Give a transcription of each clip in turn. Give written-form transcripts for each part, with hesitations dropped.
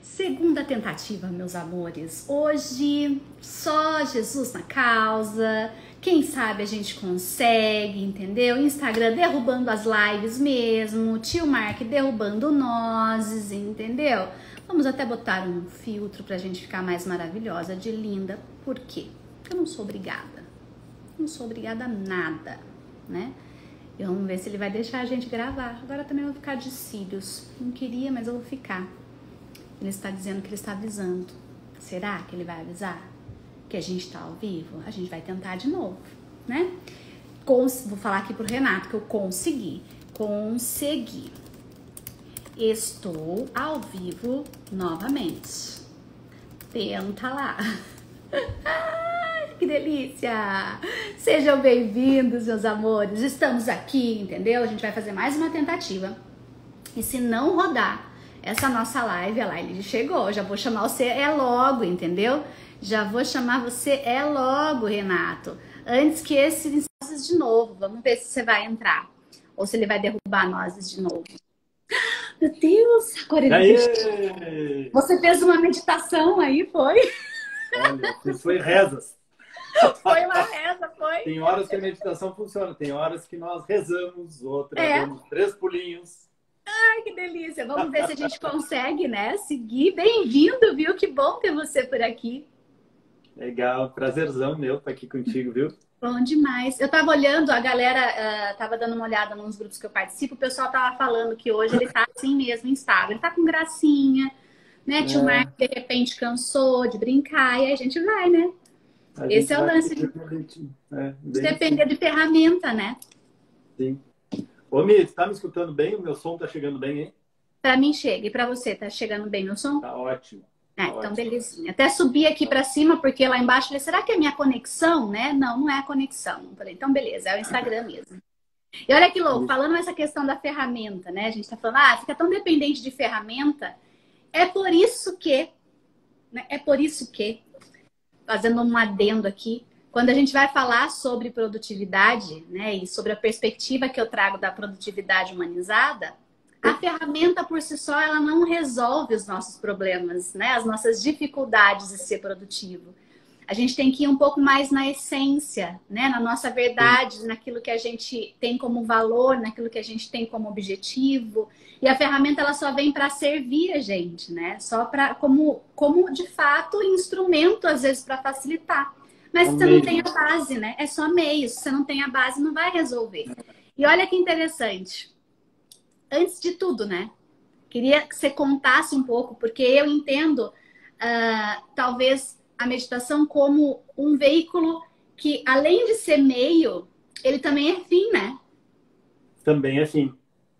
Segunda tentativa, meus amores. Hoje, só Jesus na causa. Quem sabe a gente consegue, entendeu? Instagram derrubando as lives mesmo. Tio Mark derrubando nozes, entendeu? Vamos até botar um filtro pra gente ficar mais maravilhosa, de linda. Por quê? Porque eu não sou obrigada. Não sou obrigada a nada, né? E vamos ver se ele vai deixar a gente gravar. Agora também eu vou ficar de cílios. Não queria, mas eu vou ficar. Ele está dizendo que ele está avisando. Será que ele vai avisar que a gente está ao vivo? A gente vai tentar de novo, né? Vou falar aqui pro Renato que eu consegui. Consegui. Estou ao vivo novamente. Tenta lá. Ai, que delícia! Sejam bem-vindos, meus amores. Estamos aqui, entendeu? A gente vai fazer mais uma tentativa. E se não rodar essa nossa live, a Laile chegou, já vou chamar você logo, entendeu? Já vou chamar você logo, Renato. Antes que esse nozes de novo. Vamos ver se você vai entrar. Ou se ele vai derrubar nozes de novo. Meu Deus, agora ele fez. Você fez uma meditação aí, foi? Olha, isso foi rezas. Foi uma reza, foi? Tem horas que a meditação funciona, tem horas que nós rezamos, outras damos 3 pulinhos. Ai, que delícia. Vamos ver se a gente consegue, né? Seguir. Bem-vindo, viu? Que bom ter você por aqui. Legal, prazerzão meu estar aqui contigo, viu? Bom demais. Eu tava olhando, a galera tava dando uma olhada nos grupos que eu participo, o pessoal tava falando que hoje ele tá assim mesmo, instável. Ele tá com gracinha, né? Tio Mark, de repente, cansou de brincar e aí a gente vai, né? Esse é o lance de depender de ferramenta, né? Sim. Ô, Mi, tá me escutando bem? O meu som tá chegando bem, hein? Pra mim chega. E pra você, tá chegando bem meu som? Tá ótimo. Então, ótimo. Belezinha. Até subi aqui pra cima, porque lá embaixo eu falei, será que é minha conexão, né? Não, não é a conexão. Eu falei, então beleza, é o Instagram mesmo. E olha que louco, falando essa questão da ferramenta, né? A gente tá falando, fica tão dependente de ferramenta. É por isso que, né? É por isso que, fazendo um adendo aqui, quando a gente vai falar sobre produtividade, né? E sobre a perspectiva que eu trago da produtividade humanizada, a ferramenta por si só, ela não resolve os nossos problemas, né? As nossas dificuldades de ser produtivo. A gente tem que ir um pouco mais na essência, né? Na nossa verdade, naquilo que a gente tem como valor, naquilo que a gente tem como objetivo. E a ferramenta, ela só vem para servir a gente, né? Só para como de fato instrumento às vezes para facilitar. Mas se você não tem a base, né? É só meio. Se você não tem a base, não vai resolver. E olha que interessante. Antes de tudo, né? Queria que você contasse um pouco, porque eu entendo, talvez, a meditação como um veículo que, além de ser meio, ele também é fim, né? Também é fim.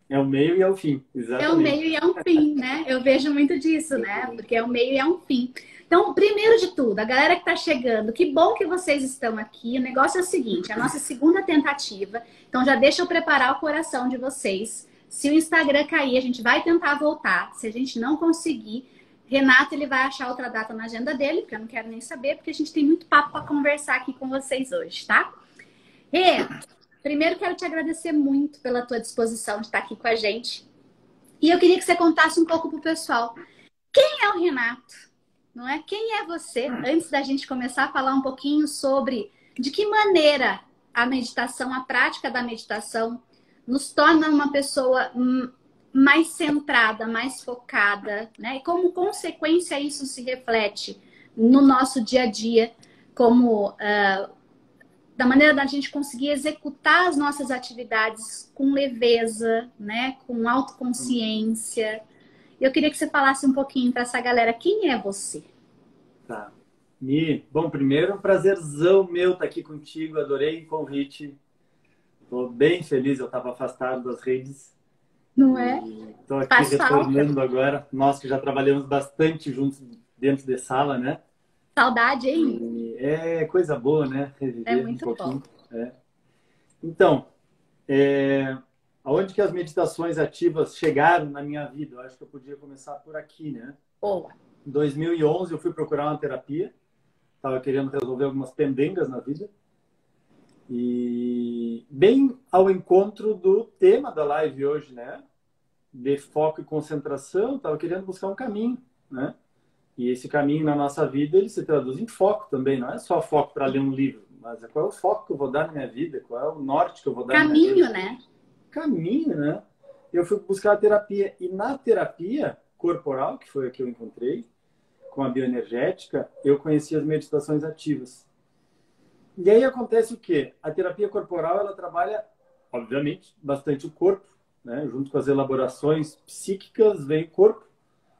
É o meio e é o fim, exatamente. É o meio e é um fim, né? Eu vejo muito disso, né? Porque é o meio e é um fim. Então, primeiro de tudo, a galera que tá chegando, que bom que vocês estão aqui. O negócio é o seguinte, a nossa segunda tentativa. Então, já deixa eu preparar o coração de vocês. Se o Instagram cair, a gente vai tentar voltar. Se a gente não conseguir, Renato ele vai achar outra data na agenda dele, porque eu não quero nem saber, porque a gente tem muito papo para conversar aqui com vocês hoje, tá? Rê, primeiro quero te agradecer muito pela tua disposição de estar aqui com a gente. E eu queria que você contasse um pouco pro pessoal. Quem é o Renato? Não é? Quem é você? Antes da gente começar a falar um pouquinho sobre de que maneira a meditação, a prática da meditação, nos torna uma pessoa mais centrada, mais focada, né? E como consequência isso se reflete no nosso dia a dia, como da maneira da gente conseguir executar as nossas atividades com leveza, né? Com autoconsciência. Eu queria que você falasse um pouquinho para essa galera, quem é você? Tá. Mi, bom, primeiro, um prazerzão meu estar aqui contigo, adorei o convite. Estou bem feliz, eu estava afastado das redes. Não é? Estou aqui retornando agora. Nós que já trabalhamos bastante juntos dentro de sala, né? Saudade, hein? É coisa boa, né? Reviver é muito um pouquinho. bom. Então, aonde que as meditações ativas chegaram na minha vida? Eu acho que eu podia começar por aqui, né? Boa. Em 2011, eu fui procurar uma terapia. Estava querendo resolver algumas pendengas na vida. E bem ao encontro do tema da live hoje, né? De foco e concentração, estava querendo buscar um caminho, né? E esse caminho na nossa vida, ele se traduz em foco também. Não é só foco para ler um livro, mas é qual é o foco que eu vou dar na minha vida, qual é o norte que eu vou dar na minha vida. Caminho, né? Caminho, né? Eu fui buscar a terapia. E na terapia corporal, que foi a que eu encontrei, com a bioenergética, eu conheci as meditações ativas. E aí acontece o quê? A terapia corporal, ela trabalha, obviamente, bastante o corpo, né? Junto com as elaborações psíquicas, vem o corpo,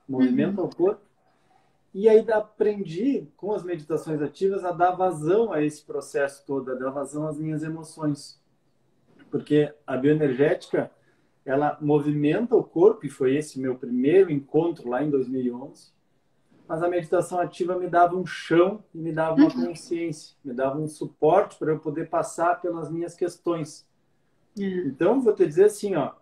movimenta o corpo. E aí aprendi, com as meditações ativas, a dar vazão a esse processo todo, a dar vazão às minhas emoções. Porque a bioenergética, ela movimenta o corpo, e foi esse meu primeiro encontro lá em 2011, mas a meditação ativa me dava um chão e me dava uma consciência, me dava um suporte para eu poder passar pelas minhas questões. Então, vou te dizer assim, ó,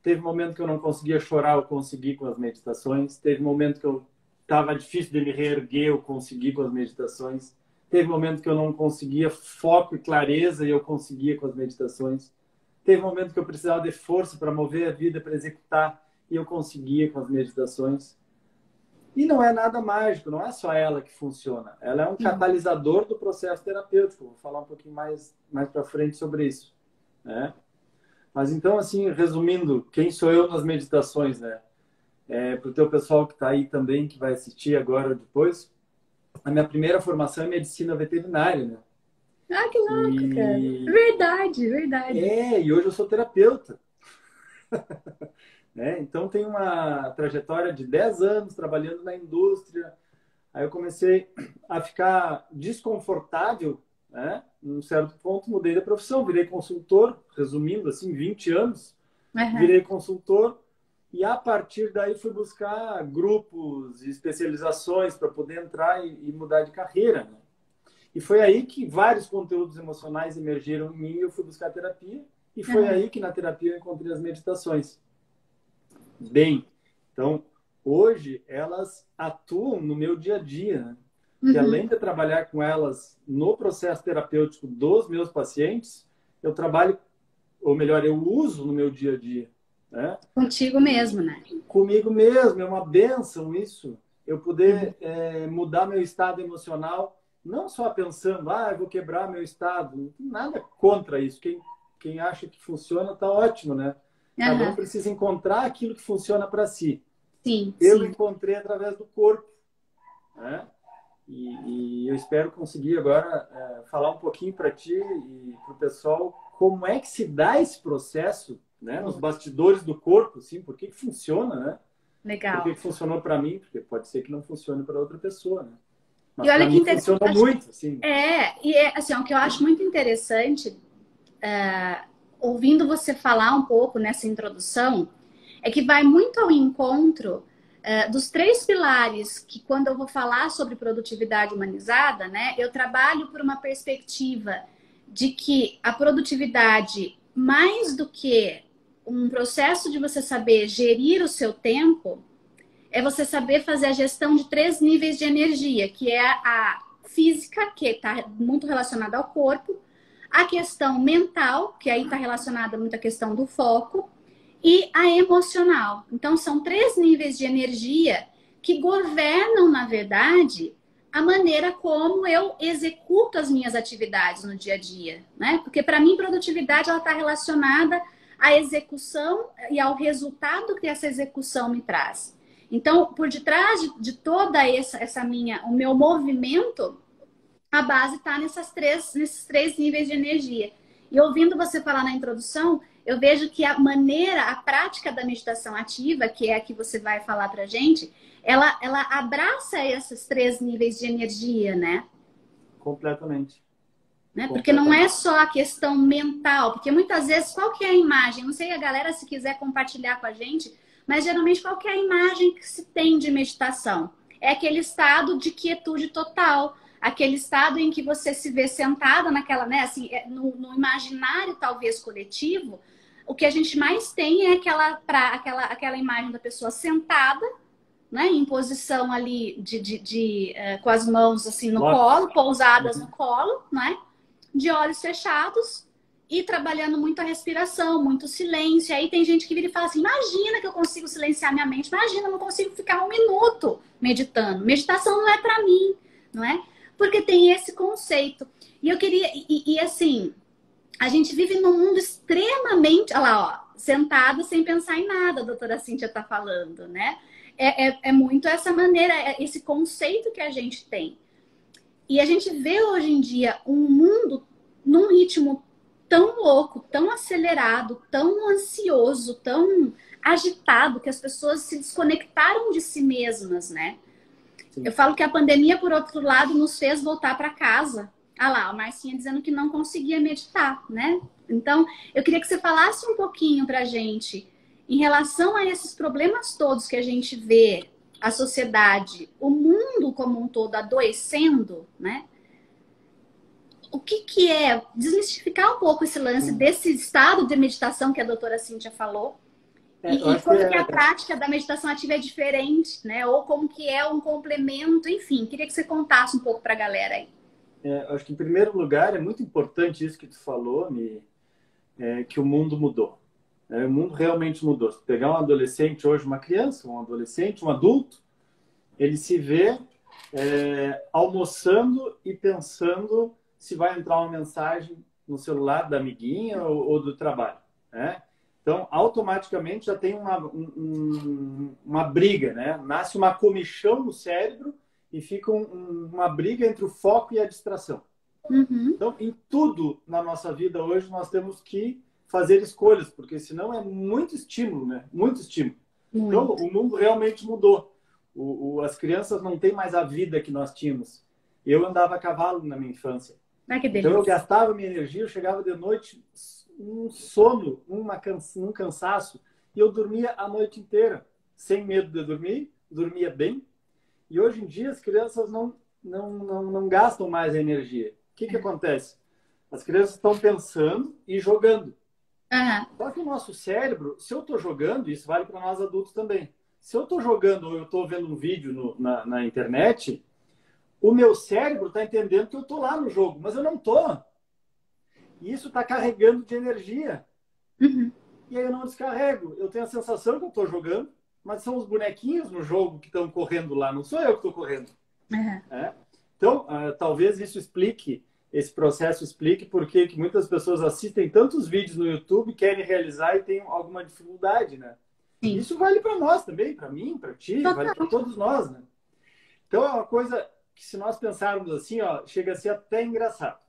teve momento que eu não conseguia chorar, eu consegui com as meditações. Teve momento que eu estava difícil de me reerguer, eu consegui com as meditações. Teve momento que eu não conseguia foco e clareza e eu conseguia com as meditações. Teve momento que eu precisava de força para mover a vida, para executar, e eu conseguia com as meditações. E não é nada mágico, não é só ela que funciona. Ela é um catalisador do processo terapêutico. Vou falar um pouquinho mais para frente sobre isso, né? Mas então, assim, resumindo, quem sou eu nas meditações, né? Para o teu pessoal que está aí também, que vai assistir agora ou depois, a minha primeira formação é medicina veterinária, né? Ah, que louco, cara. Verdade, verdade. E hoje eu sou terapeuta. Né? Então, tem uma trajetória de 10 anos trabalhando na indústria. Aí eu comecei a ficar desconfortável, né? Num certo ponto, mudei de profissão, virei consultor, resumindo, assim, 20 anos. Virei consultor e, a partir daí, fui buscar grupos e especializações para poder entrar e mudar de carreira, né? E foi aí que vários conteúdos emocionais emergiram em mim e eu fui buscar terapia. E foi aí que, na terapia, eu encontrei as meditações. Bem, então, hoje elas atuam no meu dia a dia, né? Que além de trabalhar com elas no processo terapêutico dos meus pacientes, eu trabalho, ou melhor, eu uso no meu dia a dia, né? Contigo mesmo, né? Comigo mesmo, é uma bênção isso. Eu poder mudar meu estado emocional, não só pensando, eu vou quebrar meu estado, não tem nada contra isso. Quem acha que funciona, está ótimo, né? Cada um precisa encontrar aquilo que funciona para si. Sim, eu encontrei através do corpo, né? E eu espero conseguir agora falar um pouquinho para ti e para o pessoal como é que se dá esse processo, né? Nos bastidores do corpo, assim, por que funciona, né? Legal. Por que funcionou para mim, porque pode ser que não funcione para outra pessoa, né? Mas e olha para que mim interessante. funciona muito, assim. Assim, o que eu acho muito interessante, ouvindo você falar um pouco nessa introdução, é que vai muito ao encontro dos 3 pilares que, quando eu vou falar sobre produtividade humanizada, né, eu trabalho por uma perspectiva de que a produtividade, mais do que um processo de você saber gerir o seu tempo, é você saber fazer a gestão de 3 níveis de energia, que é a física, que está muito relacionada ao corpo, a questão mental, que aí está relacionada muito à questão do foco, e a emocional. Então, são 3 níveis de energia que governam, na verdade, a maneira como eu executo as minhas atividades no dia a dia, né? Porque, para mim, produtividade ela está relacionada à execução e ao resultado que essa execução me traz. Então, por detrás de toda o meu movimento, a base está nesses três níveis de energia. E ouvindo você falar na introdução, eu vejo que a prática da meditação ativa, que é a que você vai falar pra gente, ela abraça esses 3 níveis de energia, né? Completamente. Né? Porque não é só a questão mental, porque muitas vezes, qual que é a imagem? Não sei a galera se quiser compartilhar com a gente, mas geralmente qual que é a imagem que se tem de meditação? É aquele estado de quietude total, aquele estado em que você se vê sentada naquela, né, assim, no imaginário talvez coletivo, o que a gente mais tem é aquela imagem da pessoa sentada, né, em posição ali com as mãos assim no colo, pousadas no colo, né, de olhos fechados e trabalhando muito a respiração, muito silêncio. Aí tem gente que vira e fala assim, imagina que eu consigo silenciar minha mente, imagina, eu não consigo ficar 1 minuto meditando. Meditação não é para mim, não é? Porque tem esse conceito. E eu queria, assim, a gente vive num mundo extremamente, olha lá, ó, sentada sem pensar em nada, a doutora Cíntia está falando, né? É muito essa maneira, esse conceito que a gente tem. E a gente vê hoje em dia um mundo num ritmo tão louco, tão acelerado, tão ansioso, tão agitado, que as pessoas se desconectaram de si mesmas, né? Sim. Eu falo que a pandemia, por outro lado, nos fez voltar para casa. Ah lá, a Marcinha dizendo que não conseguia meditar, né? Então, eu queria que você falasse um pouquinho pra gente em relação a esses problemas todos que a gente vê, a sociedade, o mundo como um todo adoecendo, né? O que é? Desmistificar um pouco esse lance desse estado de meditação que a doutora Cíntia falou. E como que a prática da meditação ativa é diferente, né? Ou como que é um complemento, enfim. Queria que você contasse um pouco para a galera aí. Acho que, em primeiro lugar, é muito importante isso que tu falou, que o mundo mudou. O mundo realmente mudou. Se pegar um adolescente hoje, uma criança, um adolescente, um adulto, ele se vê almoçando e pensando se vai entrar uma mensagem no celular da amiguinha ou do trabalho, né? Então, automaticamente já tem uma briga, né? Nasce uma comichão no cérebro e fica uma briga entre o foco e a distração. Uhum. Então, em tudo na nossa vida hoje, nós temos que fazer escolhas, porque senão é muito estímulo, né? Muito estímulo. Muito. Então, o mundo realmente mudou. As crianças não têm mais a vida que nós tínhamos. Eu andava a cavalo na minha infância. Que delícia. Então, eu gastava minha energia, eu chegava de noite, um sono, um cansaço, e eu dormia a noite inteira, sem medo de dormir, dormia bem. E hoje em dia, as crianças não gastam mais a energia. O que acontece? As crianças estão pensando e jogando. Uhum. Só que o nosso cérebro, se eu estou jogando, isso vale para nós adultos também. Se eu estou jogando ou eu estou vendo um vídeo na internet, o meu cérebro está entendendo que eu estou lá no jogo, mas eu não estou. E isso está carregando de energia. Uhum. E aí eu não descarrego. Eu tenho a sensação que eu estou jogando, mas são os bonequinhos no jogo que estão correndo lá, não sou eu que estou correndo. Uhum. Então, talvez isso explique, esse processo explique por que muitas pessoas assistem tantos vídeos no YouTube, querem realizar e têm alguma dificuldade, né? Sim. Isso vale para nós também, para mim, para ti, vale para todos nós, né? Então, é uma coisa que, se nós pensarmos assim, ó, chega a ser até engraçado,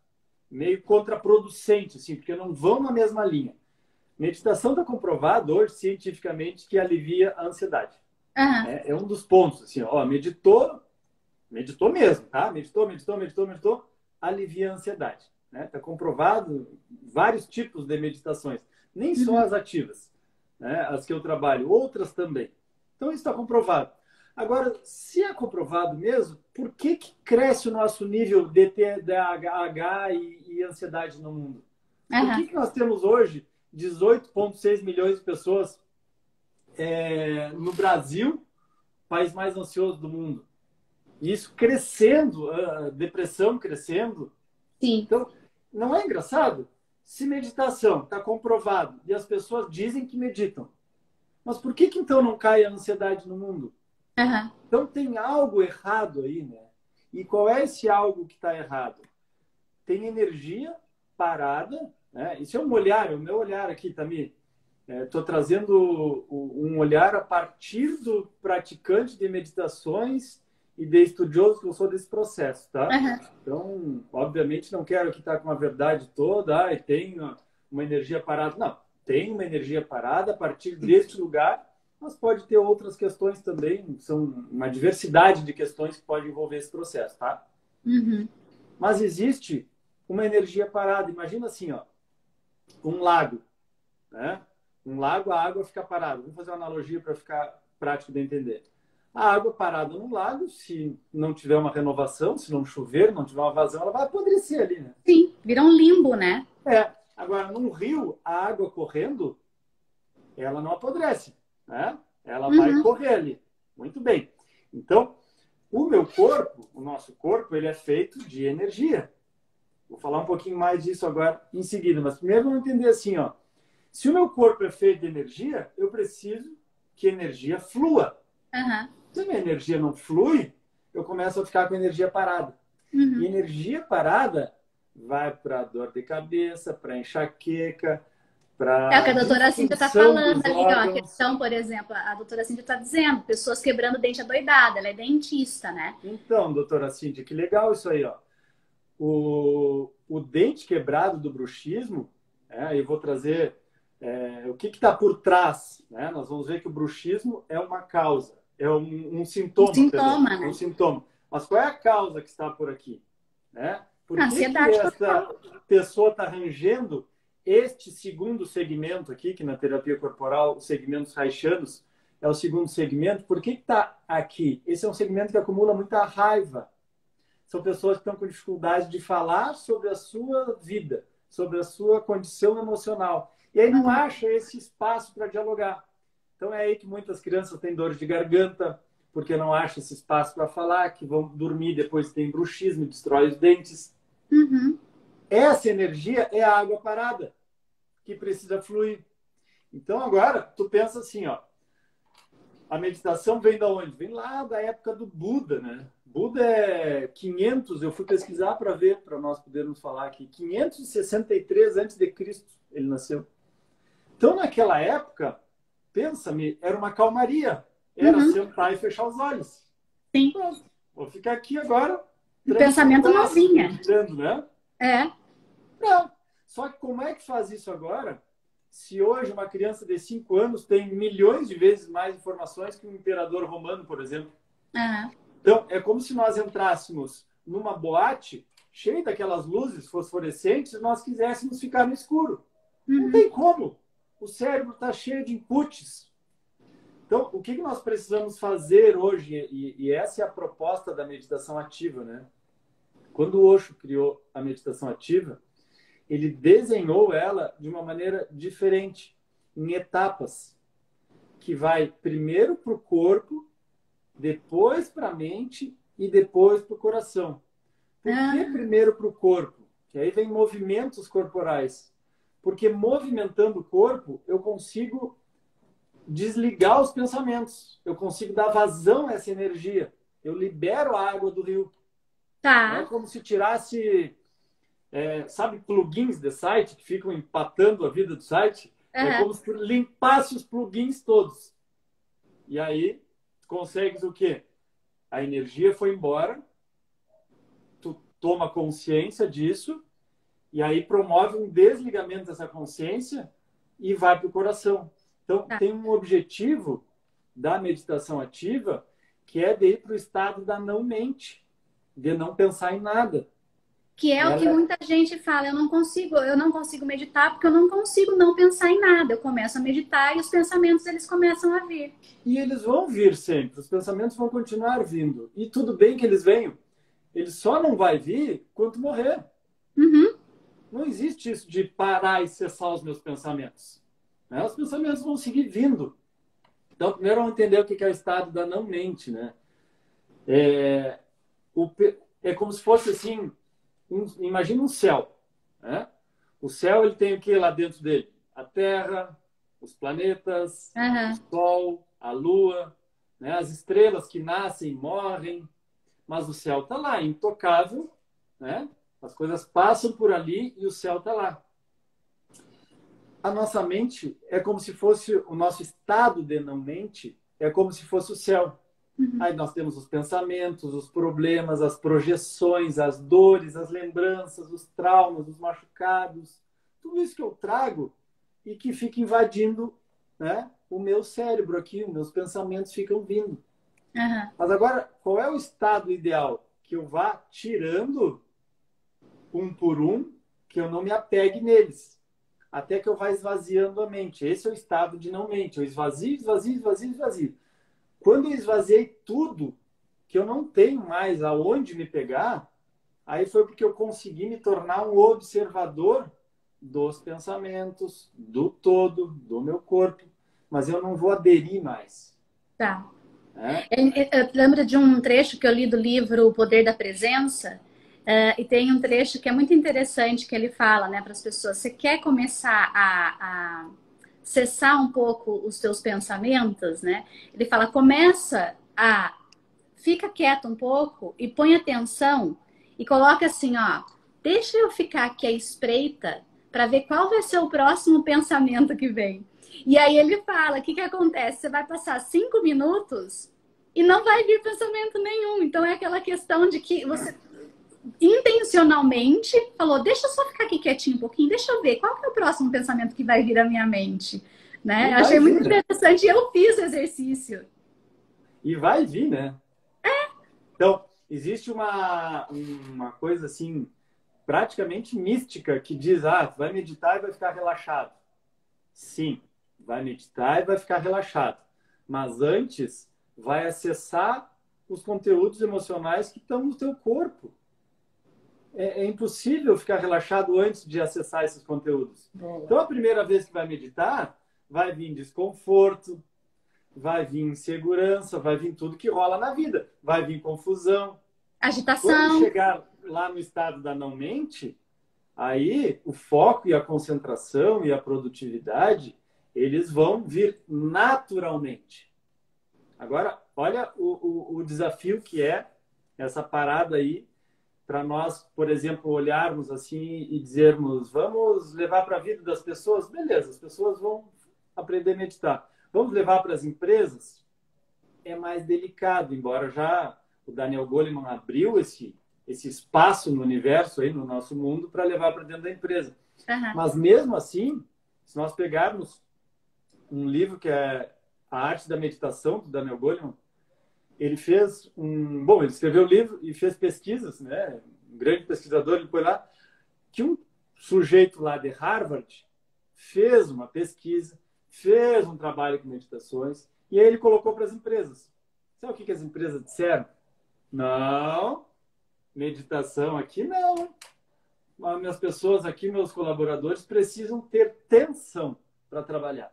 meio contraproducente, assim, porque não vão na mesma linha. Meditação está comprovado hoje, cientificamente, que alivia a ansiedade. Uhum. É um dos pontos, assim, ó, meditou mesmo, tá? Meditou, alivia a ansiedade. Está comprovado vários tipos de meditações, nem só as ativas, né? As que eu trabalho, outras também. Então, isso está comprovado. Agora, se é comprovado mesmo, por que cresce o nosso nível de TDAH e ansiedade no mundo? Por que nós temos hoje 18,6 milhões de pessoas no Brasil, país mais ansioso do mundo? E isso crescendo, a depressão crescendo. Sim. Então, não é engraçado? Se meditação está comprovado e as pessoas dizem que meditam, mas por que então não cai a ansiedade no mundo? Uhum. Então tem algo errado aí, né? E qual é esse algo que está errado? Tem energia parada, né? Isso é um olhar, o meu olhar aqui, Tamir. Estou trazendo um olhar a partir do praticante de meditações e de estudioso que eu sou desse processo, tá? Uhum. Então, obviamente, não quero aqui estar com a verdade toda, e tem uma energia parada. Não, tem uma energia parada a partir deste lugar, mas pode ter outras questões também, são uma diversidade de questões que pode envolver esse processo, tá? Uhum. Mas existe uma energia parada. Imagina assim, ó, um lago, né? Um lago, a água fica parada. Vamos fazer uma analogia para ficar prático de entender. A água parada num lago, se não tiver uma renovação, se não chover, não tiver uma vazão, ela vai apodrecer ali, né? Sim, vira um limbo, né? Agora, num rio, a água correndo, ela não apodrece, né? Ela vai correr ali. Muito bem. Então, o meu corpo, o nosso corpo, ele é feito de energia. Vou falar um pouquinho mais disso agora em seguida, mas primeiro vamos entender assim, ó. Se o meu corpo é feito de energia, eu preciso que a energia flua. Aham. Se a minha energia não flui, eu começo a ficar com energia parada. E energia parada vai para dor de cabeça, para enxaqueca, É o que para a doutora Cíntia está disfunção falando dos ali, ó, a órgãos. questão, por exemplo, a doutora Cíntia está dizendo, pessoas quebrando dente adoidada, ela é dentista, né? Então, doutora Cíntia, que legal isso aí, ó. O dente quebrado do bruxismo, eu vou trazer o que está por trás. Né? Nós vamos ver que o bruxismo é uma causa, é um sintoma, Sintoma, perdão, né? um sintoma. Mas qual é a causa que está por aqui? Né? Por que Ansiedade essa total. pessoa está rangendo este segundo segmento aqui, que na terapia corporal, os segmentos reichianos, é o segundo segmento? Por que está aqui? Esse é um segmento que acumula muita raiva. São pessoas que estão com dificuldade de falar sobre a sua vida, sobre a sua condição emocional. E aí não acha esse espaço para dialogar. Então é aí que muitas crianças têm dor de garganta, porque não acham esse espaço para falar, que vão dormir, depois tem bruxismo, destrói os dentes. Essa energia é a água parada, que precisa fluir. Então agora, tu pensa assim, ó, a meditação vem da onde? Vem lá da época do Buda, né? Buda é 500, eu fui pesquisar para ver, para nós podermos falar aqui, 563 a.C. ele nasceu. Então, naquela época, pensa-me, era uma calmaria. Era sentar e fechar os olhos. Sim. Pronto, vou ficar aqui agora. O pensamento não vinha. Né? É. Não. Só que como é que faz isso agora? Se hoje uma criança de 5 anos tem milhões de vezes mais informações que um imperador romano, por exemplo. Então, é como se nós entrássemos numa boate cheia daquelas luzes fosforescentes e nós quiséssemos ficar no escuro. Não tem como. O cérebro está cheio de inputs. Então, o que nós precisamos fazer hoje, e essa é a proposta da meditação ativa, né? Quando o Osho criou a meditação ativa, ele desenhou ela de uma maneira diferente, em etapas, que vai primeiro para o corpo, depois para a mente e depois para o coração. Por que primeiro para o corpo? Que aí vem movimentos corporais. Porque movimentando o corpo, eu consigo desligar os pensamentos. Eu consigo dar vazão a essa energia. Eu libero a água do rio. Tá. É como se tirasse... sabe plugins de site que ficam empatando a vida do site? É como se limpasse os plugins todos. E aí, consegues o quê? A energia foi embora, tu toma consciência disso, e aí promove um desligamento dessa consciência e vai para o coração. Então, tem um objetivo da meditação ativa, que é de ir para o estado da não-mente, de não pensar em nada. Que é o que muita gente fala, eu não consigo meditar porque eu não consigo não pensar em nada. Eu começo a meditar e os pensamentos eles começam a vir. E eles vão vir sempre, os pensamentos vão continuar vindo. E tudo bem que eles venham. Eles só não vai vir quando morrer. Não existe isso de parar e cessar os meus pensamentos. Né? Os pensamentos vão seguir vindo. Então, primeiro vamos entender o que é o estado da não-mente. Né? É como se fosse assim... Imagina um céu. Né? O céu ele tem o que lá dentro dele? A Terra, os planetas, o Sol, a Lua, né? As estrelas que nascem e morrem. Mas o céu está lá, intocável. Né? As coisas passam por ali e o céu está lá. A nossa mente é como se fosse o nosso estado de não-mente, é como se fosse o céu. Aí nós temos os pensamentos, os problemas, as projeções, as dores, as lembranças, os traumas, os machucados. Tudo isso que eu trago e que fica invadindo, né, o meu cérebro aqui, os meus pensamentos ficam vindo. Mas agora, qual é o estado ideal? Que eu vá tirando um por um, que eu não me apegue neles. Até que eu vá esvaziando a mente. Esse é o estado de não-mente. Eu esvazio, esvazio, esvazio, esvazio. Quando eu esvaziei tudo, que eu não tenho mais aonde me pegar, aí foi porque eu consegui me tornar um observador dos pensamentos, do todo, do meu corpo. Mas eu não vou aderir mais. Eu lembro de um trecho que eu li do livro O Poder da Presença, E tem um trecho que é muito interessante que ele fala, né, para as pessoas: você quer começar a cessar um pouco os teus pensamentos, né? Ele fala: começa a fica quieto um pouco e põe atenção e coloca assim, ó, deixa eu ficar aqui à espreita para ver qual vai ser o próximo pensamento que vem. E aí ele fala: o que que acontece? Você vai passar 5 minutos e não vai vir pensamento nenhum. Então é aquela questão de que você intencionalmente falou: deixa eu só ficar aqui quietinho um pouquinho, deixa eu ver qual que é o próximo pensamento que vai vir à minha mente, né? Eu achei muito interessante e eu fiz o exercício. E vai vir, né? Então, existe uma coisa assim, praticamente mística, que diz: ah, tu vai meditar e vai ficar relaxado. Sim, vai meditar e vai ficar relaxado. Mas antes, vai acessar os conteúdos emocionais que estão no teu corpo. É impossível ficar relaxado antes de acessar esses conteúdos. Então, a primeira vez que vai meditar, vai vir desconforto, vai vir insegurança, vai vir tudo que rola na vida. Vai vir confusão. Agitação. Quando chegar lá no estado da não-mente, aí o foco e a concentração e a produtividade, eles vão vir naturalmente. Agora, olha o desafio que é essa parada aí para nós, por exemplo, olharmos assim e dizermos: vamos levar para a vida das pessoas? Beleza, as pessoas vão aprender a meditar. Vamos levar para as empresas? É mais delicado, embora já o Daniel Goleman abriu esse espaço no universo, aí, no nosso mundo, para levar para dentro da empresa. Uhum. Mas mesmo assim, se nós pegarmos um livro que é A Arte da Meditação, do Daniel Goleman, ele fez ele escreveu o livro e fez pesquisas, né? Um grande pesquisador, ele foi lá, que um sujeito lá de Harvard fez uma pesquisa, fez um trabalho com meditações, e aí ele colocou para as empresas. Sabe o que as empresas disseram? Não, meditação aqui não. As minhas pessoas aqui, meus colaboradores, precisam ter tensão para trabalhar.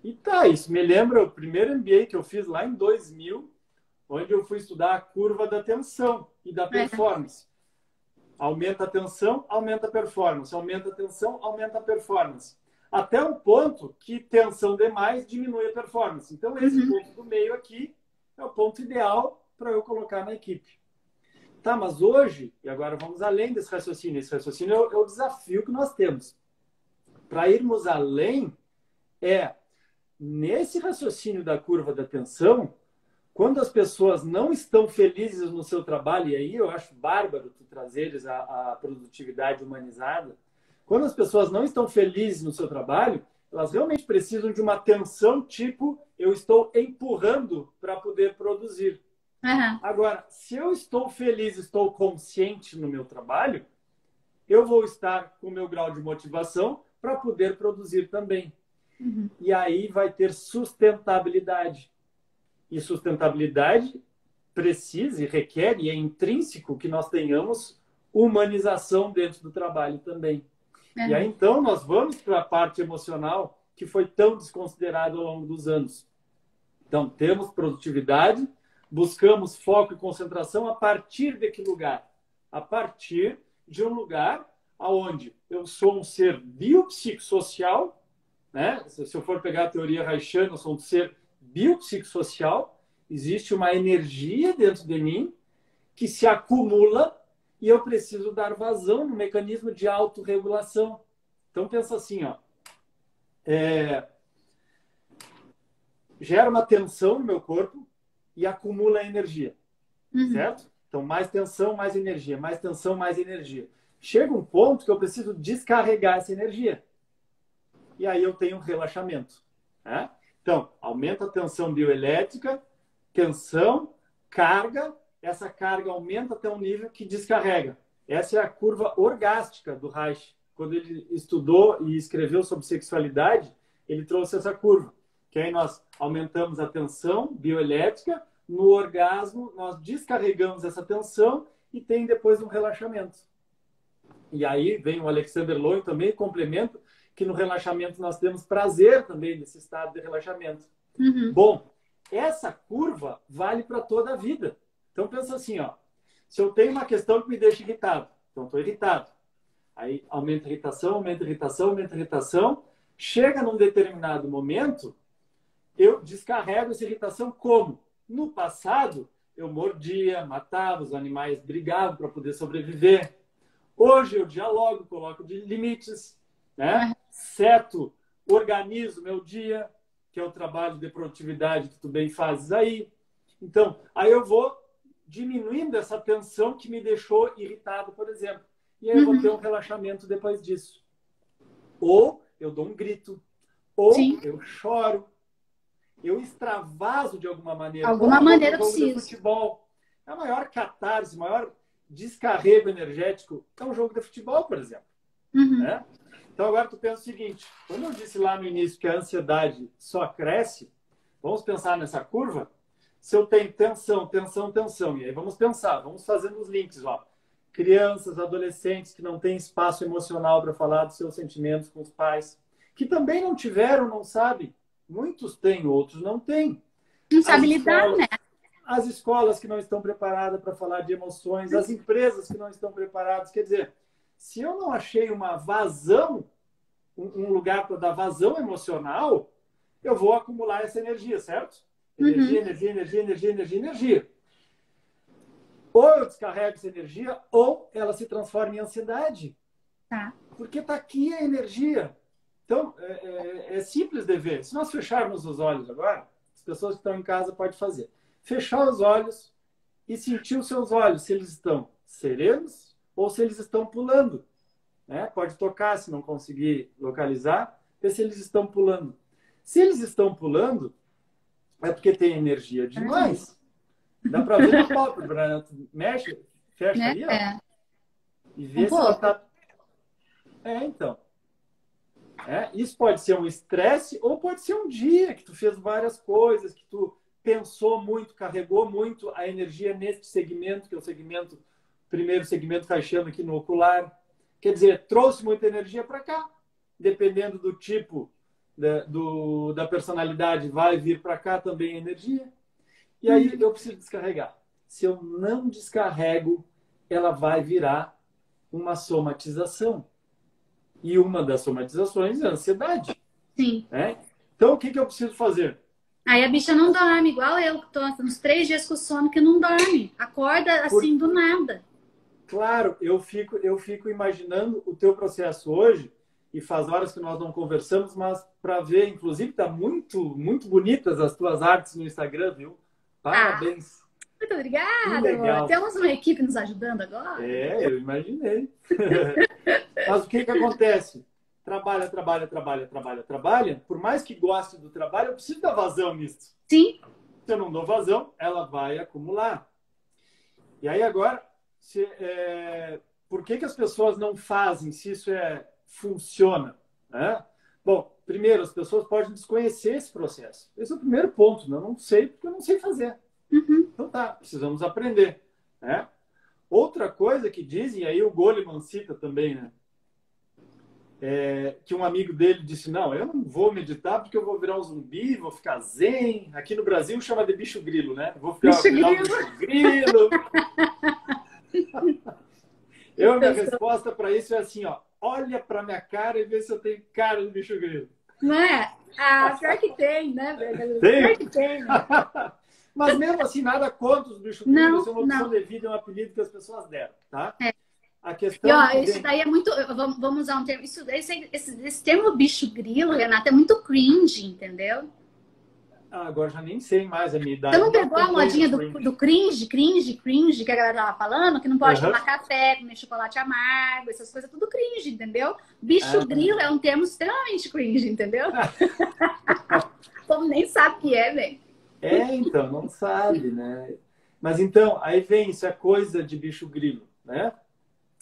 E tá, isso me lembra o primeiro MBA que eu fiz lá em 2000, onde eu fui estudar a curva da tensão e da performance. Aumenta a tensão, aumenta a performance. Aumenta a tensão, aumenta a performance. Até um ponto que tensão demais diminui a performance. Então, esse ponto do meio aqui é o ponto ideal para eu colocar na equipe. Tá, mas hoje, e agora vamos além desse raciocínio. Esse raciocínio é o desafio que nós temos. Para irmos além, nesse raciocínio da curva da tensão, quando as pessoas não estão felizes no seu trabalho, e aí eu acho bárbaro tu trazeres a produtividade humanizada, quando as pessoas não estão felizes no seu trabalho, elas realmente precisam de uma tensão tipo: eu estou empurrando para poder produzir. Uhum. Agora, se eu estou feliz, estou consciente no meu trabalho, eu vou estar com o meu grau de motivação para poder produzir também. Uhum. E aí vai ter sustentabilidade. E sustentabilidade precisa e requer, e é intrínseco, que nós tenhamos humanização dentro do trabalho também. E aí, então, nós vamos para a parte emocional, que foi tão desconsiderada ao longo dos anos. Então, temos produtividade, buscamos foco e concentração a partir de que lugar? A partir de um lugar onde eu sou um ser biopsicossocial, né? Se eu for pegar a teoria Reichiana, eu sou um ser biopsicossocial, existe uma energia dentro de mim que se acumula e eu preciso dar vazão no mecanismo de autorregulação. Então, pensa assim, ó, gera uma tensão no meu corpo e acumula energia, certo? Então, mais tensão, mais energia, mais tensão, mais energia. Chega um ponto que eu preciso descarregar essa energia. E aí eu tenho um relaxamento, né? Então, aumenta a tensão bioelétrica, tensão, carga, essa carga aumenta até um nível que descarrega. Essa é a curva orgástica do Reich. Quando ele estudou e escreveu sobre sexualidade, ele trouxe essa curva. Que aí nós aumentamos a tensão bioelétrica, no orgasmo nós descarregamos essa tensão e tem depois um relaxamento. E aí vem o Alexander Lowen também, complemento, que no relaxamento nós temos prazer também nesse estado de relaxamento. Bom, essa curva vale para toda a vida. Então pensa assim, ó, Se eu tenho uma questão que me deixa irritado, então estou irritado. Aí aumenta a irritação, aumenta a irritação, aumenta a irritação. Chega num determinado momento, eu descarrego essa irritação como? No passado, eu mordia, matava, os animais brigavam para poder sobreviver. Hoje eu dialogo, coloco de limites, né? Seto, organizo meu dia, que é o trabalho de produtividade que tu bem fazes aí. Então, aí eu vou diminuindo essa tensão que me deixou irritado, por exemplo. E aí eu vou ter um relaxamento depois disso. Ou eu dou um grito, ou Sim. eu choro, eu extravaso de alguma maneira. Alguma maneira jogo de futebol. A maior catarse, o maior descarrego energético é um jogo de futebol, por exemplo. Né? Então agora tu pensa o seguinte, quando eu disse lá no início que a ansiedade só cresce, vamos pensar nessa curva, se eu tenho tensão, tensão, tensão, e aí vamos pensar, vamos fazendo os links lá. Crianças, adolescentes que não têm espaço emocional para falar dos seus sentimentos com os pais, que também não tiveram, não sabem. Muitos têm, outros não têm. Não sabe lidar, né? As escolas que não estão preparadas para falar de emoções, as empresas que não estão preparadas. Quer dizer, se eu não achei uma vazão, um lugar para dar vazão emocional, eu vou acumular essa energia, certo? Energia, energia, energia, energia, energia, energia. Ou eu descarrego essa energia, ou ela se transforma em ansiedade. Tá. Porque está aqui a energia. Então, é simples de ver. Se nós fecharmos os olhos agora, as pessoas que estão em casa podem fazer. Fechar os olhos e sentir os seus olhos, se eles estão serenos ou se eles estão pulando. Né? Pode tocar, se não conseguir localizar, ver se eles estão pulando. Se eles estão pulando, é porque tem energia demais. Dá para ver na pálpebra, mexe, fecha, né? Ali, ó. E vê se ela está... então. Isso pode ser um estresse ou pode ser um dia que tu fez várias coisas, que tu pensou muito, carregou muito a energia neste segmento, que é o segmento, primeiro segmento caixando aqui no ocular. Quer dizer, trouxe muita energia para cá. Dependendo do tipo da personalidade, vai vir para cá também energia. E aí eu preciso descarregar. Se eu não descarrego, ela vai virar uma somatização. E uma das somatizações é a ansiedade. Sim. Então, o que eu preciso fazer? Aí a bicha não dorme, igual eu, que tô uns 3 dias com sono que não dorme. Acorda assim do nada. Claro, eu fico imaginando o teu processo hoje, e faz horas que nós não conversamos, mas para ver, inclusive, tá muito, muito bonitas as tuas artes no Instagram, viu? Parabéns. Muito obrigada. Temos uma equipe nos ajudando agora. Eu imaginei. Mas o que acontece? Trabalha. Por mais que goste do trabalho, eu preciso dar vazão nisso. Sim. Se eu não dou vazão, ela vai acumular. E aí agora, por que as pessoas não fazem se isso funciona? Né? Bom, primeiro, as pessoas podem desconhecer esse processo. Esse é o primeiro ponto. Eu não sei porque eu não sei fazer. Então tá, precisamos aprender. Né? Outra coisa que dizem, e aí o Goleman cita também, né? Que um amigo dele disse, não, eu não vou meditar porque eu vou virar um zumbi, vou ficar zen. Aqui no Brasil chama de bicho grilo, né? Vou virar um bicho grilo. Minha resposta para isso é assim, ó, olha para minha cara e vê se eu tenho cara de bicho grilo. Não é? Pior que tem, né? Tem? Pior que tem, né? Mas mesmo assim, nada contra os bichos grilos, é uma opção de vida, é um apelido que as pessoas deram, tá? A questão isso daí é muito... Vamos usar um termo... Esse termo bicho grilo, Renata, é muito cringe, entendeu? Agora já nem sei mais a minha idade. Você não pegou a modinha do cringe, que a galera tava falando? Que não pode tomar café, comer chocolate amargo, essas coisas, tudo cringe, entendeu? Bicho grilo é um termo extremamente cringe, entendeu? O povo nem sabe o que é, velho. Então, não sabe, né? Mas então, aí vem isso, é coisa de bicho grilo, né?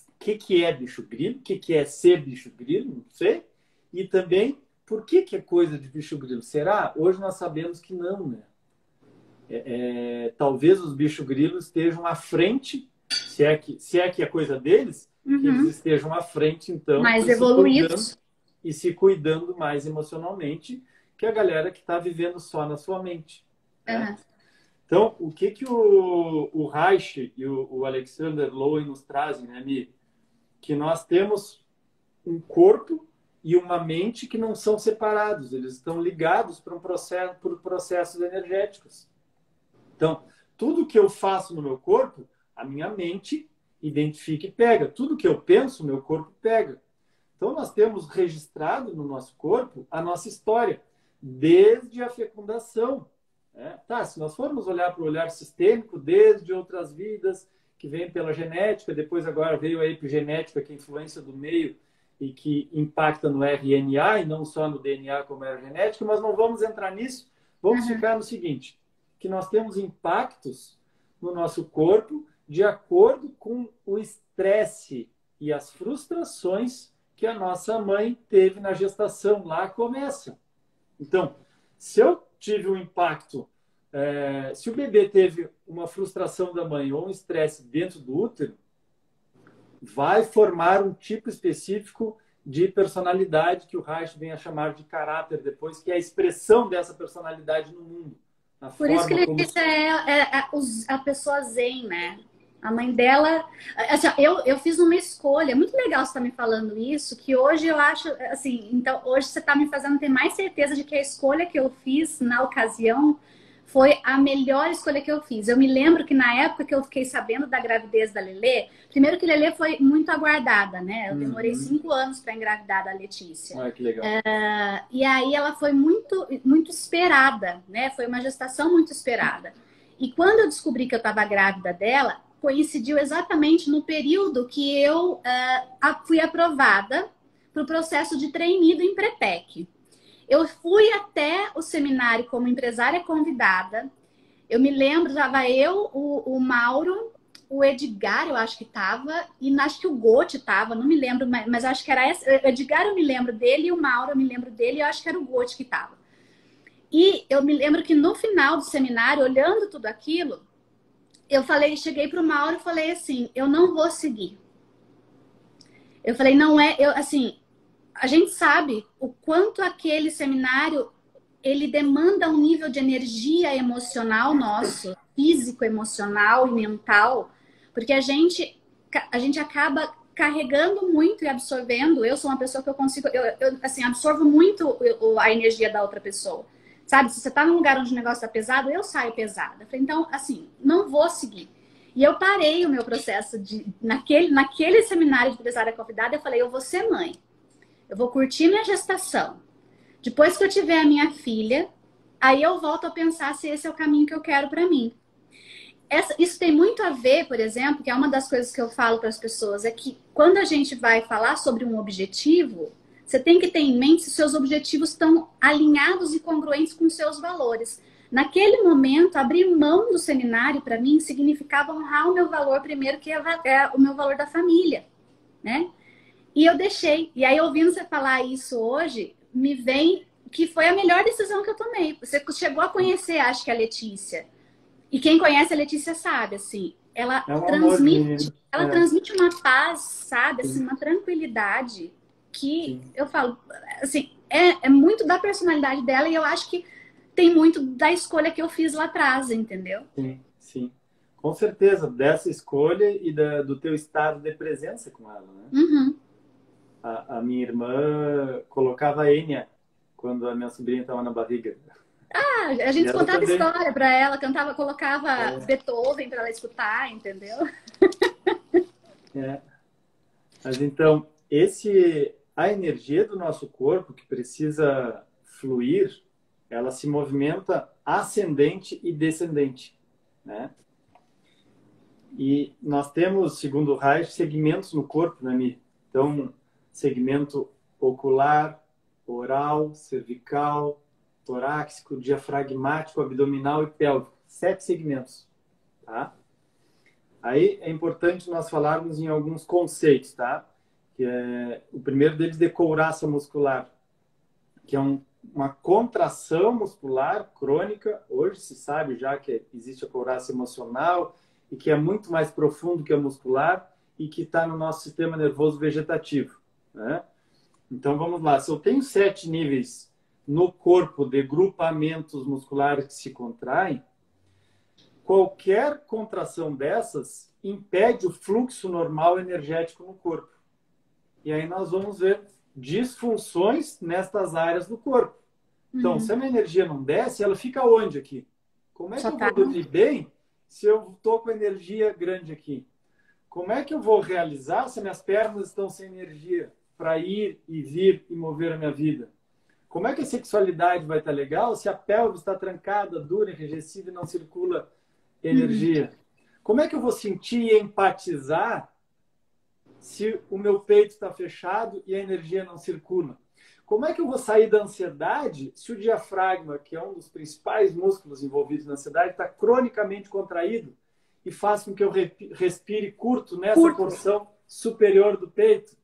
O que é bicho grilo? O que é ser bicho grilo? Não sei. E também, por que é coisa de bicho grilo? Será? Hoje nós sabemos que não, né? Talvez os bichos grilos estejam à frente, se é que é coisa deles, que eles estejam à frente, então, mais evoluídos e se cuidando mais emocionalmente que a galera que está vivendo só na sua mente. Né? Então, o que o Reich e o Alexander Lowen nos trazem, né, Mi? Que nós temos um corpo e uma mente que não são separados, eles estão ligados por processos energéticos. Então, tudo que eu faço no meu corpo, a minha mente identifica e pega. Tudo que eu penso, o meu corpo pega. Então, nós temos registrado no nosso corpo a nossa história, desde a fecundação. Né? Tá, se nós formos olhar para o olhar sistêmico, desde outras vidas, que vem pela genética, depois agora veio a epigenética, que é a influência do meio e que impacta no RNA e não só no DNA como é a genética, mas não vamos entrar nisso. Vamos ficar no seguinte, que nós temos impactos no nosso corpo de acordo com o estresse e as frustrações que a nossa mãe teve na gestação. Lá começa. Então, se eu tive um impacto, se o bebê teve uma frustração da mãe ou um estresse dentro do útero, vai formar um tipo específico de personalidade que o Reich vem a chamar de caráter depois, que é a expressão dessa personalidade no mundo. Por isso que ele disse a pessoa zen, né? A mãe dela... Assim, eu fiz uma escolha. É muito legal você estar me falando isso, que hoje eu acho... assim, então, hoje você está me fazendo ter mais certeza de que a escolha que eu fiz na ocasião foi a melhor escolha que eu fiz. Eu me lembro que na época que eu fiquei sabendo da gravidez da Lelê, primeiro que Lelê foi muito aguardada, né? Eu demorei 5 anos para engravidar da Letícia. Ah, que legal. E aí ela foi muito, muito esperada, né? Foi uma gestação muito esperada. E quando eu descobri que eu estava grávida dela, coincidiu exatamente no período que eu fui aprovada para o processo de trainee do Empretec. Eu fui até o seminário como empresária convidada. Eu me lembro, estava eu, o Mauro, o Edgar, eu acho que estava, e acho que o Gotti estava, não me lembro, mas acho que era esse. O Edgar eu me lembro dele, e o Mauro eu me lembro dele, e eu acho que era o Gotti que estava. E eu me lembro que no final do seminário, olhando tudo aquilo, cheguei para o Mauro e falei assim, eu não vou seguir. Eu falei, não é, assim... A gente sabe o quanto aquele seminário ele demanda um nível de energia emocional nosso, físico, emocional e mental, porque a gente acaba carregando muito e absorvendo. Eu sou uma pessoa que eu consigo, assim, absorvo muito a energia da outra pessoa. Sabe, se você tá num lugar onde o negócio tá pesado, eu saio pesada. Eu falei, então, assim, não vou seguir. E eu parei o meu processo naquele seminário de empresária convidada, eu falei, eu vou ser mãe. Eu vou curtir minha gestação. Depois que eu tiver a minha filha, aí eu volto a pensar se esse é o caminho que eu quero para mim. Isso tem muito a ver, por exemplo, que é uma das coisas que eu falo para as pessoas, é que quando a gente vai falar sobre um objetivo, você tem que ter em mente se seus objetivos estão alinhados e congruentes com os seus valores. Naquele momento, abrir mão do seminário, para mim, significava honrar o meu valor primeiro, que é o meu valor da família, né? E eu deixei. E aí, ouvindo você falar isso hoje, me vem que foi a melhor decisão que eu tomei. Você chegou a conhecer, acho que a Letícia. E quem conhece a Letícia sabe, assim, ela transmite uma paz, sabe? Assim, uma tranquilidade que eu falo, assim, é muito da personalidade dela e eu acho que tem muito da escolha que eu fiz lá atrás, entendeu? Sim, sim. Com certeza, dessa escolha e do teu estado de presença com ela, né? Uhum. A minha irmã colocava Enya quando a minha sobrinha estava na barriga. Ah, a gente contava história para ela, colocava Beethoven para ela escutar, entendeu? Mas então, a energia do nosso corpo que precisa fluir, ela se movimenta ascendente e descendente, né? E nós temos, segundo o Reich, segmentos no corpo, né, Mi? Então, segmento ocular, oral, cervical, torácico, diafragmático, abdominal e pélvico. 7 segmentos, tá? Aí é importante nós falarmos em alguns conceitos, tá? Que o primeiro deles é couraça muscular, que é uma contração muscular crônica. Hoje se sabe já que existe a couraça emocional e que é muito mais profundo que a muscular e que está no nosso sistema nervoso vegetativo, né? Então, vamos lá. Se eu tenho 7 níveis no corpo de grupamentos musculares que se contraem, qualquer contração dessas impede o fluxo normal energético no corpo. E aí nós vamos ver disfunções nestas áreas do corpo. Então, se a minha energia não desce, ela fica onde aqui? Como é que eu vou dormir bem se eu estou com energia grande aqui? Como é que eu vou realizar se minhas pernas estão sem energia para ir e vir e mover a minha vida? Como é que a sexualidade vai estar legal se a pelve está trancada, dura, enrijecida e não circula energia? Como é que eu vou sentir e empatizar se o meu peito está fechado e a energia não circula? Como é que eu vou sair da ansiedade se o diafragma, que é um dos principais músculos envolvidos na ansiedade, está cronicamente contraído e faz com que eu respire curto nessa porção superior do peito?